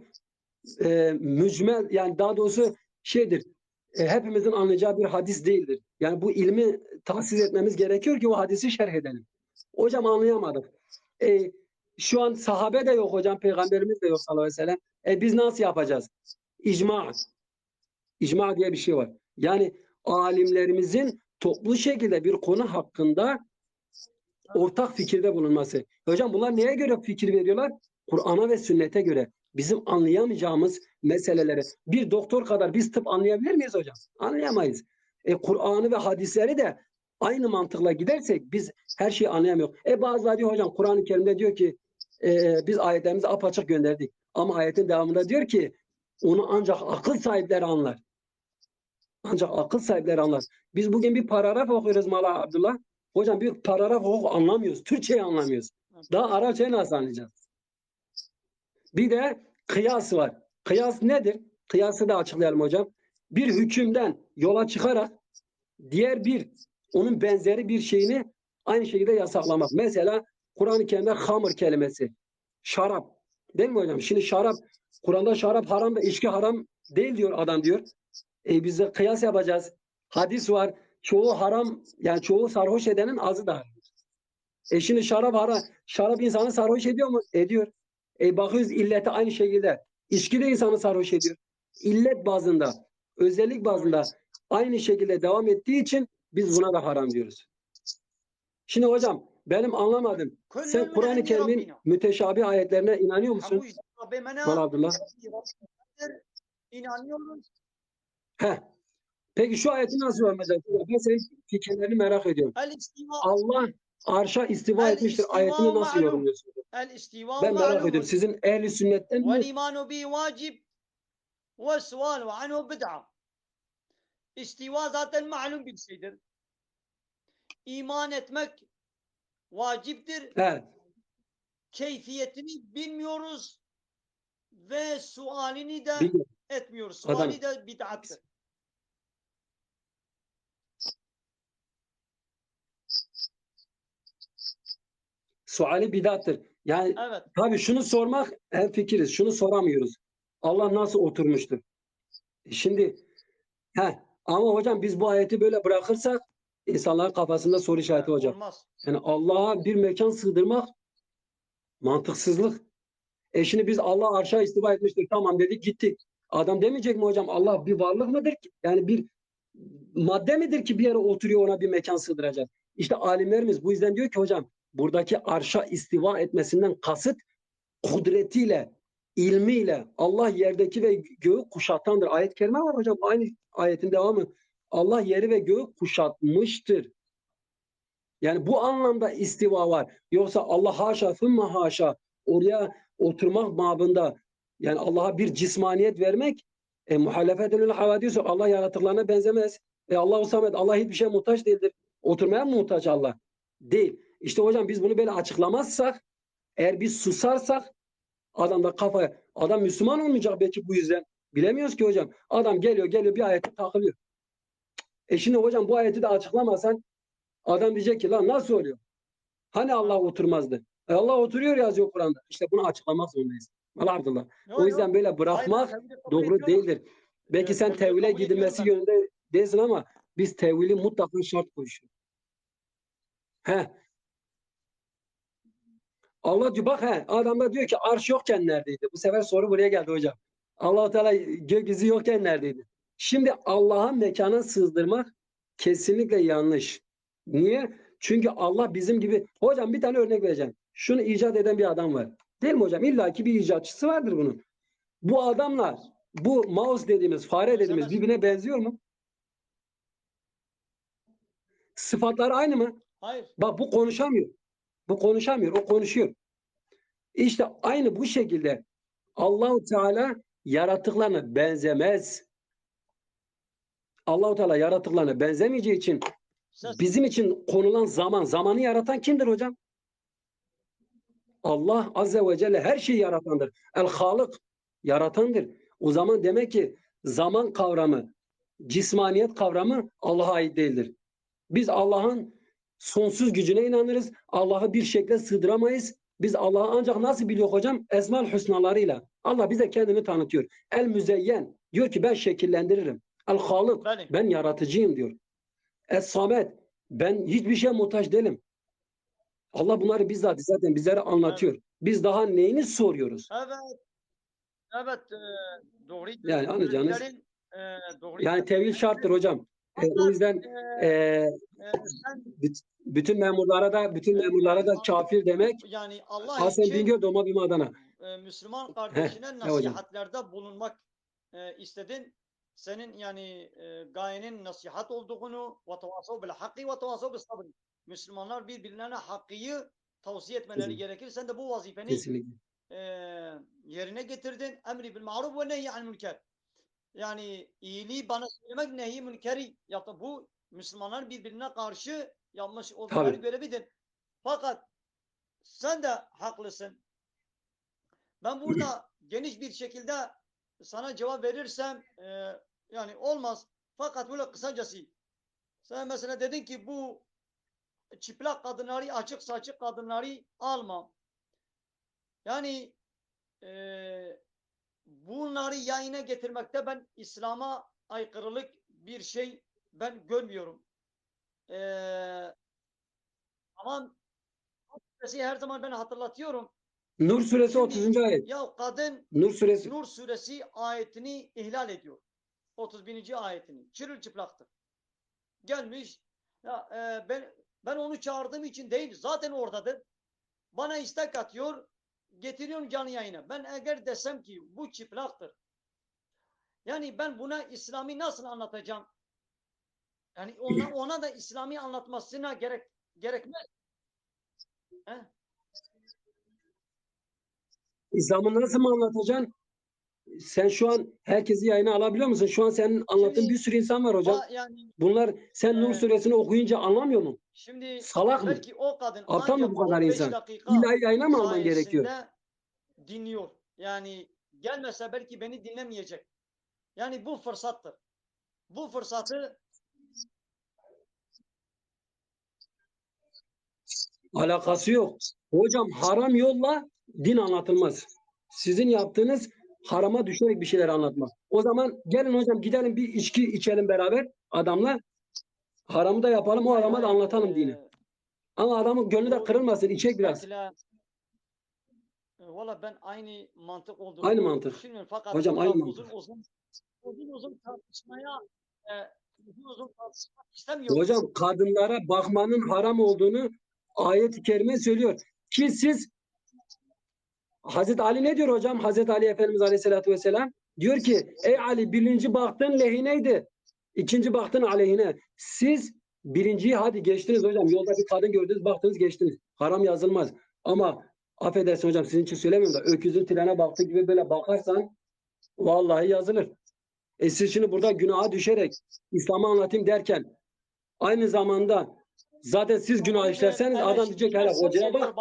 Mücmel yani daha doğrusu şeydir. Hepimizin anlayacağı bir hadis değildir. Yani bu ilmi tahsis etmemiz gerekiyor ki o hadisi şerh edelim. Hocam anlayamadık. Şu an sahabe de yok hocam. Peygamberimiz de yok sallallahu aleyhi ve sellem. Biz nasıl yapacağız? İcma. İcma diye bir şey var. Yani alimlerimizin toplu şekilde bir konu hakkında ortak fikirde bulunması. Hocam bunlar neye göre fikir veriyorlar? Kur'an'a ve sünnete göre. Bizim anlayamayacağımız meseleleri. Bir doktor kadar biz tıp anlayabilir miyiz hocam? Anlayamayız. Kur'an'ı ve hadisleri de aynı mantıkla gidersek biz her şeyi anlayamıyoruz. Bazıları diyor hocam Kur'an-ı Kerim'de diyor ki biz ayetlerimizi apaçık gönderdik. Ama ayetin devamında diyor ki onu ancak akıl sahipleri anlar. Ancak akıl sahipleri anlar. Biz bugün bir paragraf okuyoruz Mala Abdullah. Hocam bir paragraf anlamıyoruz. Türkçeyi anlamıyoruz. Daha Arapçayı nasıl anlayacağız? Bir de kıyas var. Kıyas nedir? Kıyası da açıklayalım hocam. Bir hükümden yola çıkarak diğer onun benzeri bir şeyini aynı şekilde yasaklamak. Mesela Kur'an-ı Kerim'de hamır kelimesi. Şarap. Değil mi hocam? Şimdi şarap, Kur'an'da şarap haram da içki haram değil diyor adam diyor. Biz de kıyas yapacağız. Hadis var. Çoğu haram, yani çoğu sarhoş edenin azı da haram. Şimdi şarap haram. Şarap insanı sarhoş ediyor mu? Ediyor. Bakıyoruz illeti aynı şekilde. İçki de insanı sarhoş ediyor. İllet bazında, özellik bazında aynı şekilde devam ettiği için biz buna da haram diyoruz. Şimdi hocam benim anlamadım. كل Sen من Kur'an-ı عند Kerim'in ربنا müteşabih ayetlerine inanıyor musun? حموز ربنا Mal Abdullah. inanıyoruz. Heh. Peki şu ayeti nasıl yorumlayacağız? Ben senin fikirlerini merak ediyorum. الاستواء Allah arşa istiva etmiştir ayetini الاستواء nasıl معلوم yorumluyorsun? الاستواء Ben merak ediyorum. معلوم Sizin ehli sünnetten mi? والإيمان به واجب والسؤال عنه بدعة. İstiva zaten malum bir şeydir. İman etmek vaciptir. Evet. Keyfiyetini bilmiyoruz ve sualini de Bilmiyorum. etmiyoruz. Adam. Suali de bid'attır. Suali bidattır. Yani Evet. tabii şunu sormak hemfikiriz. Şunu soramıyoruz. Allah nasıl oturmuştur? Şimdi ama hocam biz bu ayeti böyle bırakırsak insanların kafasında soru işareti hocam. Olmaz. Yani Allah'a bir mekan sığdırmak mantıksızlık. Şimdi biz Allah arşa istiva etmiştir. Tamam dedik gittik. Adam demeyecek mi hocam Allah bir varlık mıdır ki? Yani bir madde midir ki bir yere oturuyor ona bir mekan sığdıracak? İşte alimlerimiz bu yüzden diyor ki hocam buradaki arşa istiva etmesinden kasıt kudretiyle, ilmiyle Allah yerdeki ve göğü kuşatandır. Ayet-i kerime var hocam. Aynı ayetin devamı. Allah yeri ve göğü kuşatmıştır. Yani bu anlamda istiva var. Yoksa Allah haşa fümme haşa oraya oturmak babında yani Allah'a bir cismaniyet vermek muhalefetül havadis Allah yaratıklarına benzemez. Allahu samet Allah hiçbir şeye muhtaç değildir. Oturmaya mı muhtaç Allah? Değil. İşte hocam biz bunu böyle açıklamazsak eğer biz susarsak adam Müslüman olmayacak belki bu yüzden. Bilemiyoruz ki hocam. Adam geliyor bir ayete takılıyor. Şimdi hocam bu ayeti de açıklamasan adam diyecek ki lan nasıl oluyor? Hani Allah oturmazdı? Allah oturuyor yazıyor Kur'an'da. İşte bunu açıklamak zorundayız. Allah Abdullah. O yüzden böyle bırakmak doğru değildir. Belki sen tevhile gidilmesi yönünde değilsin ama biz tevhili mutlaka şart koşuyoruz. Allah diyor bak adam da diyor ki arş yokken neredeydi? Bu sefer soru buraya geldi hocam. Allah-u Teala gökyüzü yokken neredeydi? Şimdi Allah'a mekana sığdırmak kesinlikle yanlış. Niye? Çünkü Allah bizim gibi hocam bir tane örnek vereceğim. Şunu icat eden bir adam var. Değil mi hocam? İlla ki bir icatçısı vardır bunun. Bu adamlar bu mouse dediğimiz fare dediğimiz birbirine benziyor mu? Sıfatları aynı mı? Hayır. Bak bu konuşamıyor. Bu konuşamıyor. O konuşuyor. İşte aynı bu şekilde Allah-u Teala yaratıklarına benzemez. Allah-u Teala yaratıklarına benzemeyeceği için bizim için konulan zamanı yaratan kimdir hocam? Allah Azze ve Celle her şeyi yaratandır. El-Halık yaratandır. O zaman demek ki zaman kavramı, cismaniyet kavramı Allah'a ait değildir. Biz Allah'ın sonsuz gücüne inanırız. Allah'ı bir şekle sığdıramayız. Biz Allah'ı ancak nasıl biliyor hocam? Esma-ül Hüsnalarıyla. Allah bize kendini tanıtıyor. El-Müzeyyen diyor ki ben şekillendiririm. El-Halık ben yaratıcıyım diyor. Es-Samet ben hiçbir şeye muhtaç değilim. Allah bunları bizzat zaten bizlere anlatıyor. Evet. Biz daha neyini soruyoruz? Evet. Evet. Doğru. Yani anlayacağınız. Doğru. Yani tevhid şarttır hocam. O yüzden bütün memurlara da kafir demek. Yani Allah Hasan için Bingöl doğma büyüme Adana. Müslüman kardeşine nasihatlerde bulunmak istedin. Senin yani gayenin nasihat olduğunu ve tevasav bil hakki ve tevasav bis sabr. Müslümanlar birbirlerine hakkıyı tavsiye etmeleri gerekir. Sen de bu vazifeni yerine getirdin. Emri bil maruf ve nehy anil münker. Yani iyiliği bana söylemek, nehi münkeri yaptı. Bu Müslümanlar birbirine karşı yapmış oldukları görevidir. Fakat sen de haklısın. Ben burada geniş bir şekilde sana cevap verirsem yani olmaz. Fakat böyle kısacası sen mesela dedin ki bu çıplak kadınları, açık saçık kadınları alma. Yani bunları yayına getirmekte ben İslam'a aykırılık bir şey ben görmüyorum. Ama her zaman ben hatırlatıyorum. Nur suresi Şimdi 30. ayet. ya kadın Nur suresi. Nur suresi ayetini ihlal ediyor. 31. ayetini. Çırılçıplaktır. Gelmiş ya ben onu çağırdığım için değil. Zaten oradadır. Bana istek atıyor. Getiriyorum canlı yayına. Ben eğer desem ki bu çıplaktır. Yani ben buna İslami nasıl anlatacağım? Yani ona da İslami anlatmasına gerekmez. He? İslam'ı nasıl mı anlatacaksın? Sen şu an herkesi yayına alabiliyor musun? Şu an senin anlattığın bir sürü insan var hocam. Yani Bunlar sen Nur suresini okuyunca anlamıyor mu? şimdi Salak mı? belki o kadın Aptal mı ancak bu kadar 15 insan? dakika İlla yayına mı alman gerekiyor? sayesinde dinliyor. Yani gelmese belki beni dinlemeyecek. Yani bu fırsattır. Bu fırsatı Alakası yok. Hocam haram yolla din anlatılmaz. Sizin yaptığınız harama düşerek bir şeyler anlatmak. O zaman gelin hocam gidelim bir içki içelim beraber adamla. Haramı da yapalım o adama da anlatalım dini. Ama adamın gönlü de doğru. kırılmasın. İçecek biraz. Mesela valla ben aynı mantık olduğunu Aynı mantık. düşünmüyorum. Fakat Hocam burada aynı mantık. uzun tartışmaya uzun tartışmak istemiyorum. Hocam kadınlara bakmanın haram olduğunu ayet-i kerime söylüyor. Ki siz Hazreti Ali ne diyor hocam? Hazreti Ali Efendimiz Aleyhisselatü Vesselam diyor ki ey Ali birinci baktın lehineydi. İkinci baktın aleyhine. Siz birinciyi hadi geçtiniz hocam. Yolda bir kadın gördünüz baktınız geçtiniz. Haram yazılmaz. Ama affedersin hocam sizin için söylemiyorum da öküzün trene baktığı gibi böyle bakarsan vallahi yazılır. Siz şimdi burada günaha düşerek İslam'ı anlatayım derken aynı zamanda zaten siz günah işlerseniz adam diyecek hele hocaya bak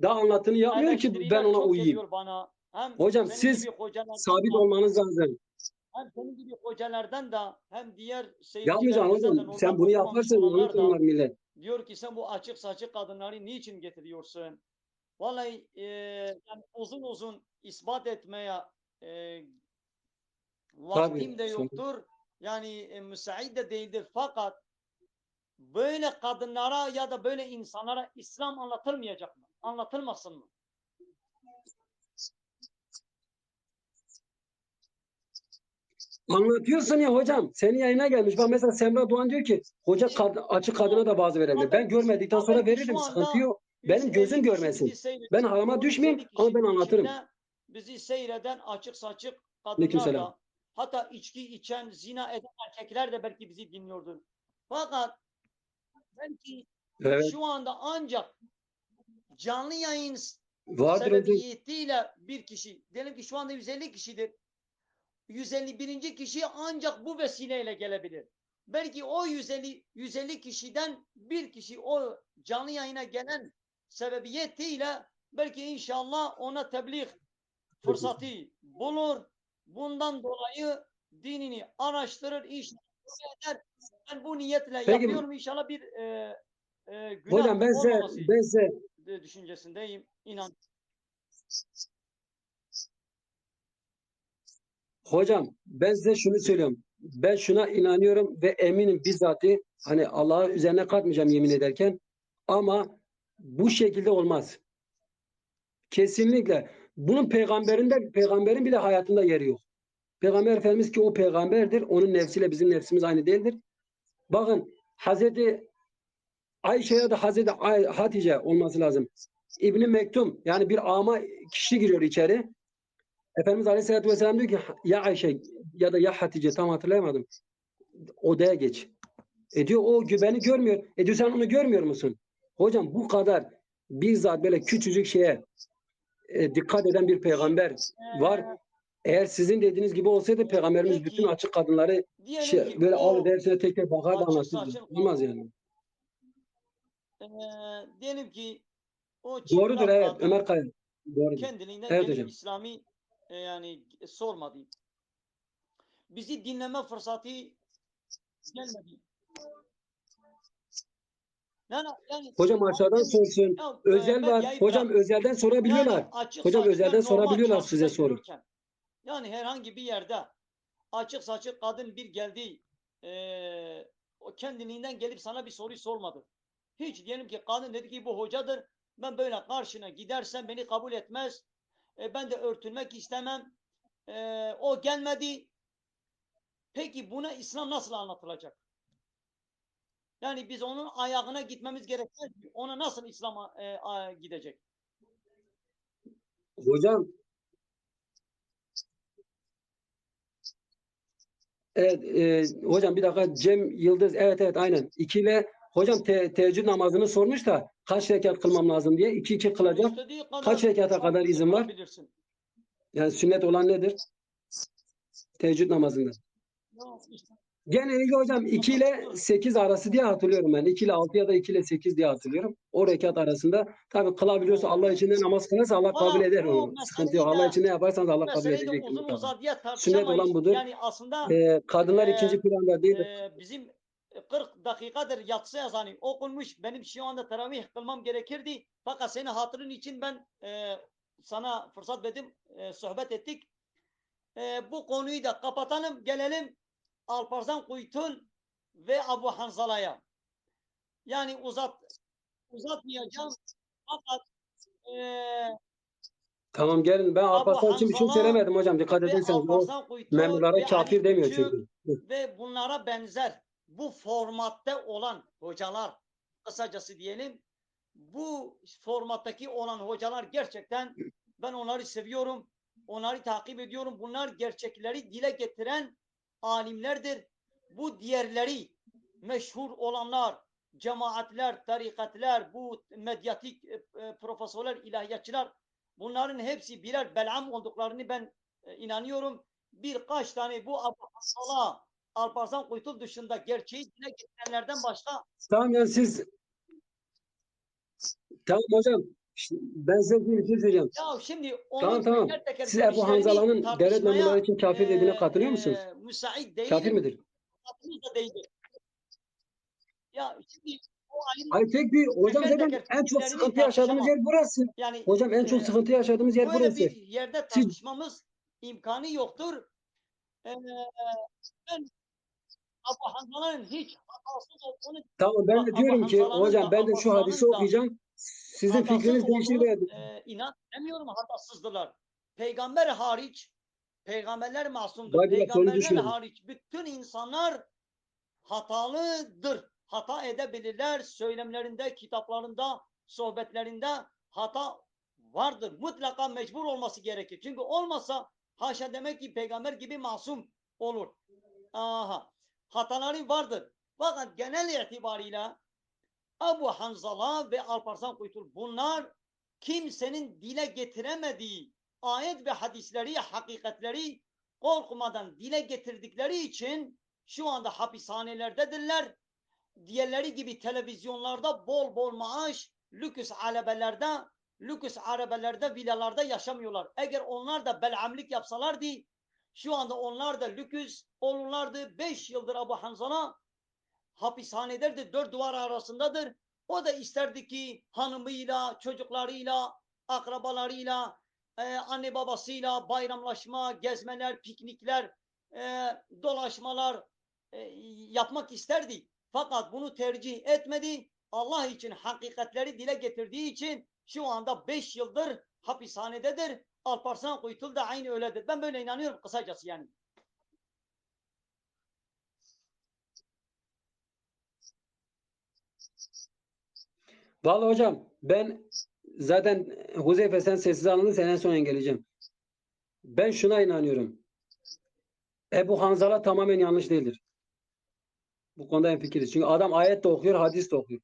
daha anlatını yapmıyor ki ben ona uyuyayım. Bana. Hem Hocam senin siz gibi hocalardan sabit da, olmanız lazım. hem senin gibi hocalardan da hem diğer Yapmayacaksın seyircilerimizden de hocam. Sen normal bunu okumamış yaparsan olanlar da yanlış millet. diyor ki sen bu açık saçık kadınları niçin getiriyorsun? Vallahi yani uzun ispat etmeye e, vaktim de Tabii. yoktur. Yani müsait de değildir. Fakat böyle kadınlara ya da böyle insanlara İslam anlatılmayacak mı? Anlatılmasın mı? Anlatıyorsun ya hocam. Senin yayına gelmiş. Bak mesela Semra Doğan diyor ki hoca açık kadına da bazı verebilir. Ben görmedikten sonra veririm. Sıkıntı yok. Benim gözüm görmesin. Ben harama düşmeyeyim ama ben anlatırım. Bizi seyreden açık saçık kadınlar Aleykümselam. da hatta içki içen, zina eden erkekler de belki bizi dinliyordur. Fakat belki Evet. şu anda ancak canlı yayın Vardır hocam. sebebiyetiyle bir kişi, diyelim ki şu anda 150 kişidir. 151. kişi ancak bu vesileyle gelebilir. Belki o 150 kişiden bir kişi o canlı yayına gelen sebebiyetiyle belki inşallah ona tebliğ fırsatı bulur. Bundan dolayı dinini araştırır, iş eder. Ben bu niyetle Peki, yapıyorum. İnşallah bir günah hocam ben olmaması size düşüncesindeyim. İnan. hocam ben size şunu söylüyorum. Ben şuna inanıyorum ve eminim bizzatı hani Allah'a üzerine katmayacağım yemin ederken ama bu şekilde olmaz. Kesinlikle. Bunun peygamberin bile hayatında yeri yok. Peygamber Efendimiz ki o peygamberdir. Onun nefsiyle bizim nefsimiz aynı değildir. Bakın Hazreti Ayşe ya da Hazreti Hatice olması lazım. İbni Mektum yani bir ama kişi giriyor içeri. Efendimiz Aleyhisselatü Vesselam diyor ki ya Ayşe ya da ya Hatice tam hatırlayamadım. Odaya geç. Diyor o beni görmüyor. Diyor sen onu görmüyor musun? Hocam bu kadar bizzat böyle küçücük şeye dikkat eden bir peygamber var. Eğer sizin dediğiniz gibi olsaydı peygamberimiz bütün açık kadınları böyle alır hepsine tek tek bakar da anlatırdı. Olmaz yani. Diyelim ki o Doğrudur çıplak evet kadın Ömer Kaya. Doğrudur. kendiliğinden Evet gelip hocam. İslami yani sormadı. Bizi dinleme fırsatı gelmedi. Yani Hocam aşağıdan sorsun. Özel var. Hocam özelden sorabiliyorlar. Hocam özelden sorabiliyorlar size soru. Yani herhangi bir yerde açık saçık kadın bir geldi o kendiliğinden gelip sana bir soru sormadı. Hiç diyelim ki kadın dedi ki bu hocadır. Ben böyle karşına gidersem beni kabul etmez. Ben de örtülmek istemem. O gelmedi. Peki buna İslam nasıl anlatılacak? Yani biz onun ayağına gitmemiz gerekmez. Ona nasıl İslam'a gidecek? Hocam evet, hocam bir dakika, Cem Yıldız, evet evet aynen. 2 ile hocam teheccüd namazını sormuş da kaç rekat kılmam lazım diye. 2 kılacak. İstediği kadar Kaç rekata kadar izin var? kılabilirsin. Yani sünnet olan nedir? Teheccüd namazında. Ya işte, Genellikle hocam 2 ile 8 arası diye hatırlıyorum ben. 2 ile 6 ya da 2 ile 8 diye hatırlıyorum. O rekat arasında tabii kılabiliyorsa, Allah için de namaz kılarsa Allah kabul valla eder bu onu. Sıkıntı yok. meseleyi Allah de için ne yaparsanız Allah kabul meseleyi de edecektir uzun mutlaka. uzadıya Sünnet tartışamayız. olan budur. Yani aslında Kadınlar e, ikinci planda değil. bizim 40 dakikadır yatsı yazanı okunmuş. Benim şu anda teravih kılmam gerekirdi. Fakat senin hatırın için ben sana fırsat verdim, sohbet ettik. Bu konuyu da kapatalım. Gelelim Alparslan Kuytul ve Abu Hanzala'ya. Yani uzatmayacağım. Fakat Tamam gelin. Ben Abu Alparslan için bir şey Hanzala söylemedim hocam. Dikkat ve ederseniz o Alparslan Kuytul memurlara ve Ali kafir demiyor Küçük çünkü. ve bunlara benzer bu formatta olan hocalar, kısacası diyelim, bu formattaki olan hocalar gerçekten ben onları seviyorum. Onları takip ediyorum. Bunlar gerçekleri dile getiren alimlerdir. Bu diğerleri meşhur olanlar, cemaatler, tarikatler, bu medyatik profesörler, ilahiyatçılar, bunların hepsi birer Belam olduklarını ben inanıyorum. Birkaç tane bu Abu Hassala, Alparslan Kuytul dışında gerçeği dile getirenlerden başka. Tamam yani siz, tamam hocam. Ben size bir şey söyleyeceğim. Ya şimdi Tamam onun tamam. teker teker Siz Ebu görüşlerini Hanzala'nın devlet memurları tartışmaya için kafir dediğine katılıyor musunuz? müsait Kafir değilim. midir? Hakkımız da değildir. Ya şimdi o alim Hayır, tek bir hocam teker zaten teker en çok fikirlerini sıkıntı yaşadığımız yer tartışamam. burası. Yani Hocam en çok sıkıntı yaşadığımız yer böyle burası. bir yerde Siz tartışmamız imkanı yoktur. Ben Abu Hanzala'nın hiç hatasız olduğunu, tamam, ben de Abu diyorum ki Hanzala'nın hocam da ben de şu hadisi Alparslan'ın da okuyacağım. Sizin hatasız fikriniz değişir olduğu veya inan demiyorum hatasızdılar. Peygamber hariç, peygamberler masumdur. Bible sonu Peygamberler düşmeyin. hariç bütün insanlar hatalıdır. Hata edebilirler. Söylemlerinde, kitaplarında, sohbetlerinde hata vardır. Mutlaka mecbur olması gerekir. Çünkü olmasa haşa demek ki peygamber gibi masum olur. Aha. Hataları vardır. Fakat genel itibariyle Abu Hanzala ve Alparslan Kuytul bunlar kimsenin dile getiremediği ayet ve hadisleri, hakikatleri korkmadan dile getirdikleri için şu anda hapishanelerdedirler. Diğerleri gibi televizyonlarda bol bol maaş, lüks arabelerde, villalarda yaşamıyorlar. Eğer onlar da belamlik yapsalardı, şu anda onlar da lüks olurlardı. 5 yıldır Abu Hanzala hapishanededir, 4 duvar arasındadır. O da isterdi ki hanımıyla, çocuklarıyla, akrabalarıyla, anne babasıyla bayramlaşma, gezmeler, piknikler, dolaşmalar yapmak isterdi. Fakat bunu tercih etmedi. Allah için hakikatleri dile getirdiği için şu anda 5 yıldır hapishanededir. Alparslan Kuytul da aynı öyledir. Ben böyle inanıyorum kısacası yani. Vallahi hocam ben zaten Huzeyfe sen sessiz alındın, sen en son geleceğim. Ben şuna inanıyorum. Ebu Hanzala tamamen yanlış değildir. Bu konuda hemfikiriz. Çünkü adam ayet de okuyor, hadis de okuyor.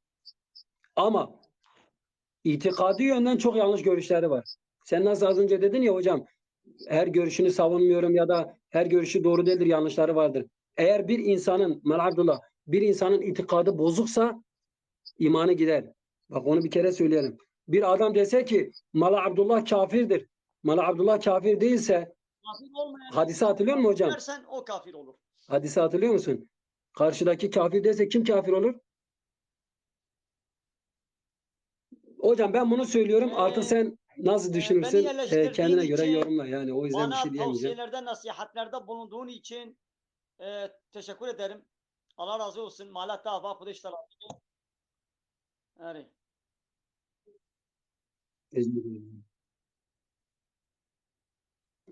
Ama itikadi yönden çok yanlış görüşleri var. Sen nasıl az önce dedin ya hocam, her görüşünü savunmuyorum ya da her görüşü doğru değildir, yanlışları vardır. Eğer bir insanın, Abdullah, bir insanın itikadı bozuksa imanı gider. Bak onu bir kere söyleyelim. Bir adam dese ki Mala Abdullah kafirdir. Mala Abdullah kafir değilse, Kafir olmayan hadise hatırlıyor musun hocam? dersen o kafir olur. Hadise hatırlıyor musun? Karşıdaki kafir dese kim kafir olur? Hocam ben bunu söylüyorum. Artık sen nasıl Beni düşünürsün? yerleştirdiğin Kendine göre için, yorumla. Yani o yüzden bir şey bana diyemeyeceğim. tavsiyelerde, nasihatlerde bulunduğun için teşekkür ederim. Allah razı olsun. Malata hava kuduşlar. Evet.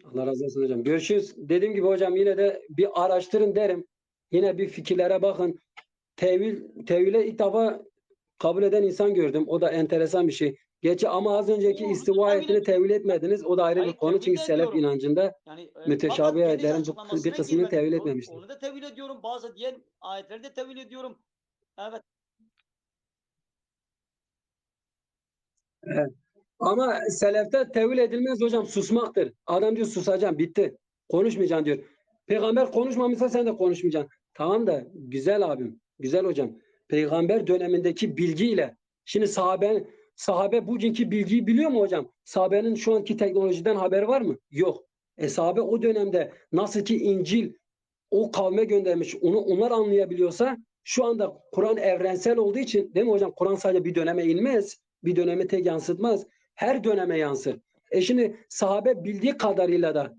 Allah razı olsun hocam. Görüşürüz. Dediğim gibi hocam yine de bir araştırın derim. Yine bir fikirlere bakın. Tevhile ilk defa kabul eden insan gördüm. O da enteresan bir şey. Gerçi ama az önceki istiva ayetini tevil etmediniz. O da ayrı bir konu. Çünkü selef inancında Yani müteşabih fakat geniş ayetlerin bir açıklamasına kısmını girmedim. tevil etmemiştir. Onu da tevil ediyorum. Bazı diğer ayetleri de tevil ediyorum. Evet. Evet. Ama selefte tevil edilmez hocam. Susmaktır. Adam diyor susacağım. Bitti. Konuşmayacaksın diyor. Peygamber konuşmamışsa sen de konuşmayacaksın. Tamam da güzel abim. Güzel hocam. Peygamber dönemindeki bilgiyle şimdi sahabe bugünkü bilgiyi biliyor mu hocam? Sahabenin şu anki teknolojiden haberi var mı? Yok. Sahabe o dönemde nasıl ki İncil o kavme göndermiş. Onlar anlayabiliyorsa şu anda Kur'an evrensel olduğu için değil mi hocam? Kur'an sadece bir döneme inmez. Bir döneme tek yansıtmaz. Her döneme yansır. Şimdi sahabe bildiği kadarıyla da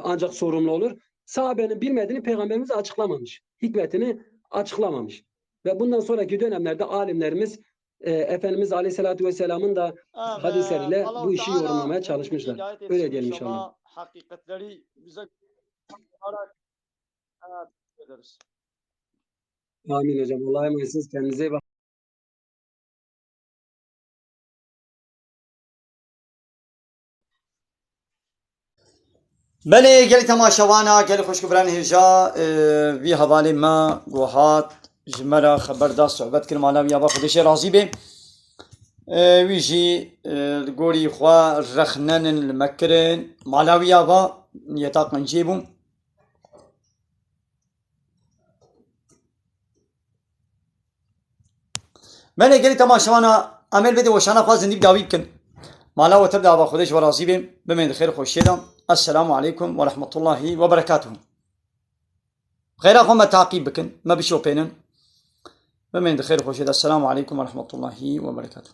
ancak sorumlu olur. Sahabenin bilmediğini peygamberimiz açıklamamış. Hikmetini açıklamamış. Ve bundan sonraki dönemlerde alimlerimiz Efendimiz Aleyhisselatü Vesselam'ın da Evet. hadisleriyle bu Allah-u işi Teala yorumlamaya hepimizi çalışmışlar. hidayet Öyle etsin diyelim inşallah. inşallah. Hakikatleri bize olarak ederiz. Amin hocam. Allah'a emanetsiniz. Kendinize iyi bakın. بله گلی تماشاوانا گلی خوشگبران هرجا وی حوالی ما گوهات جمرا خبر دا صحبت کرم علا وی آبا خودش راضی به وی جی گوری خوا رخنن المکرن مالا وی آبا نیتا قنجیبون بله گلی تماشاوانا عمل بده وشانا خوا زندیب داوی کن مالا وتبدا آبا خودش راضی به بمن خیر خوشیدم السلام عليكم ورحمة الله وبركاته غير أخو ما تعقيب بكن ما بشوبينن بمن خير خوشيد السلام عليكم ورحمة الله وبركاته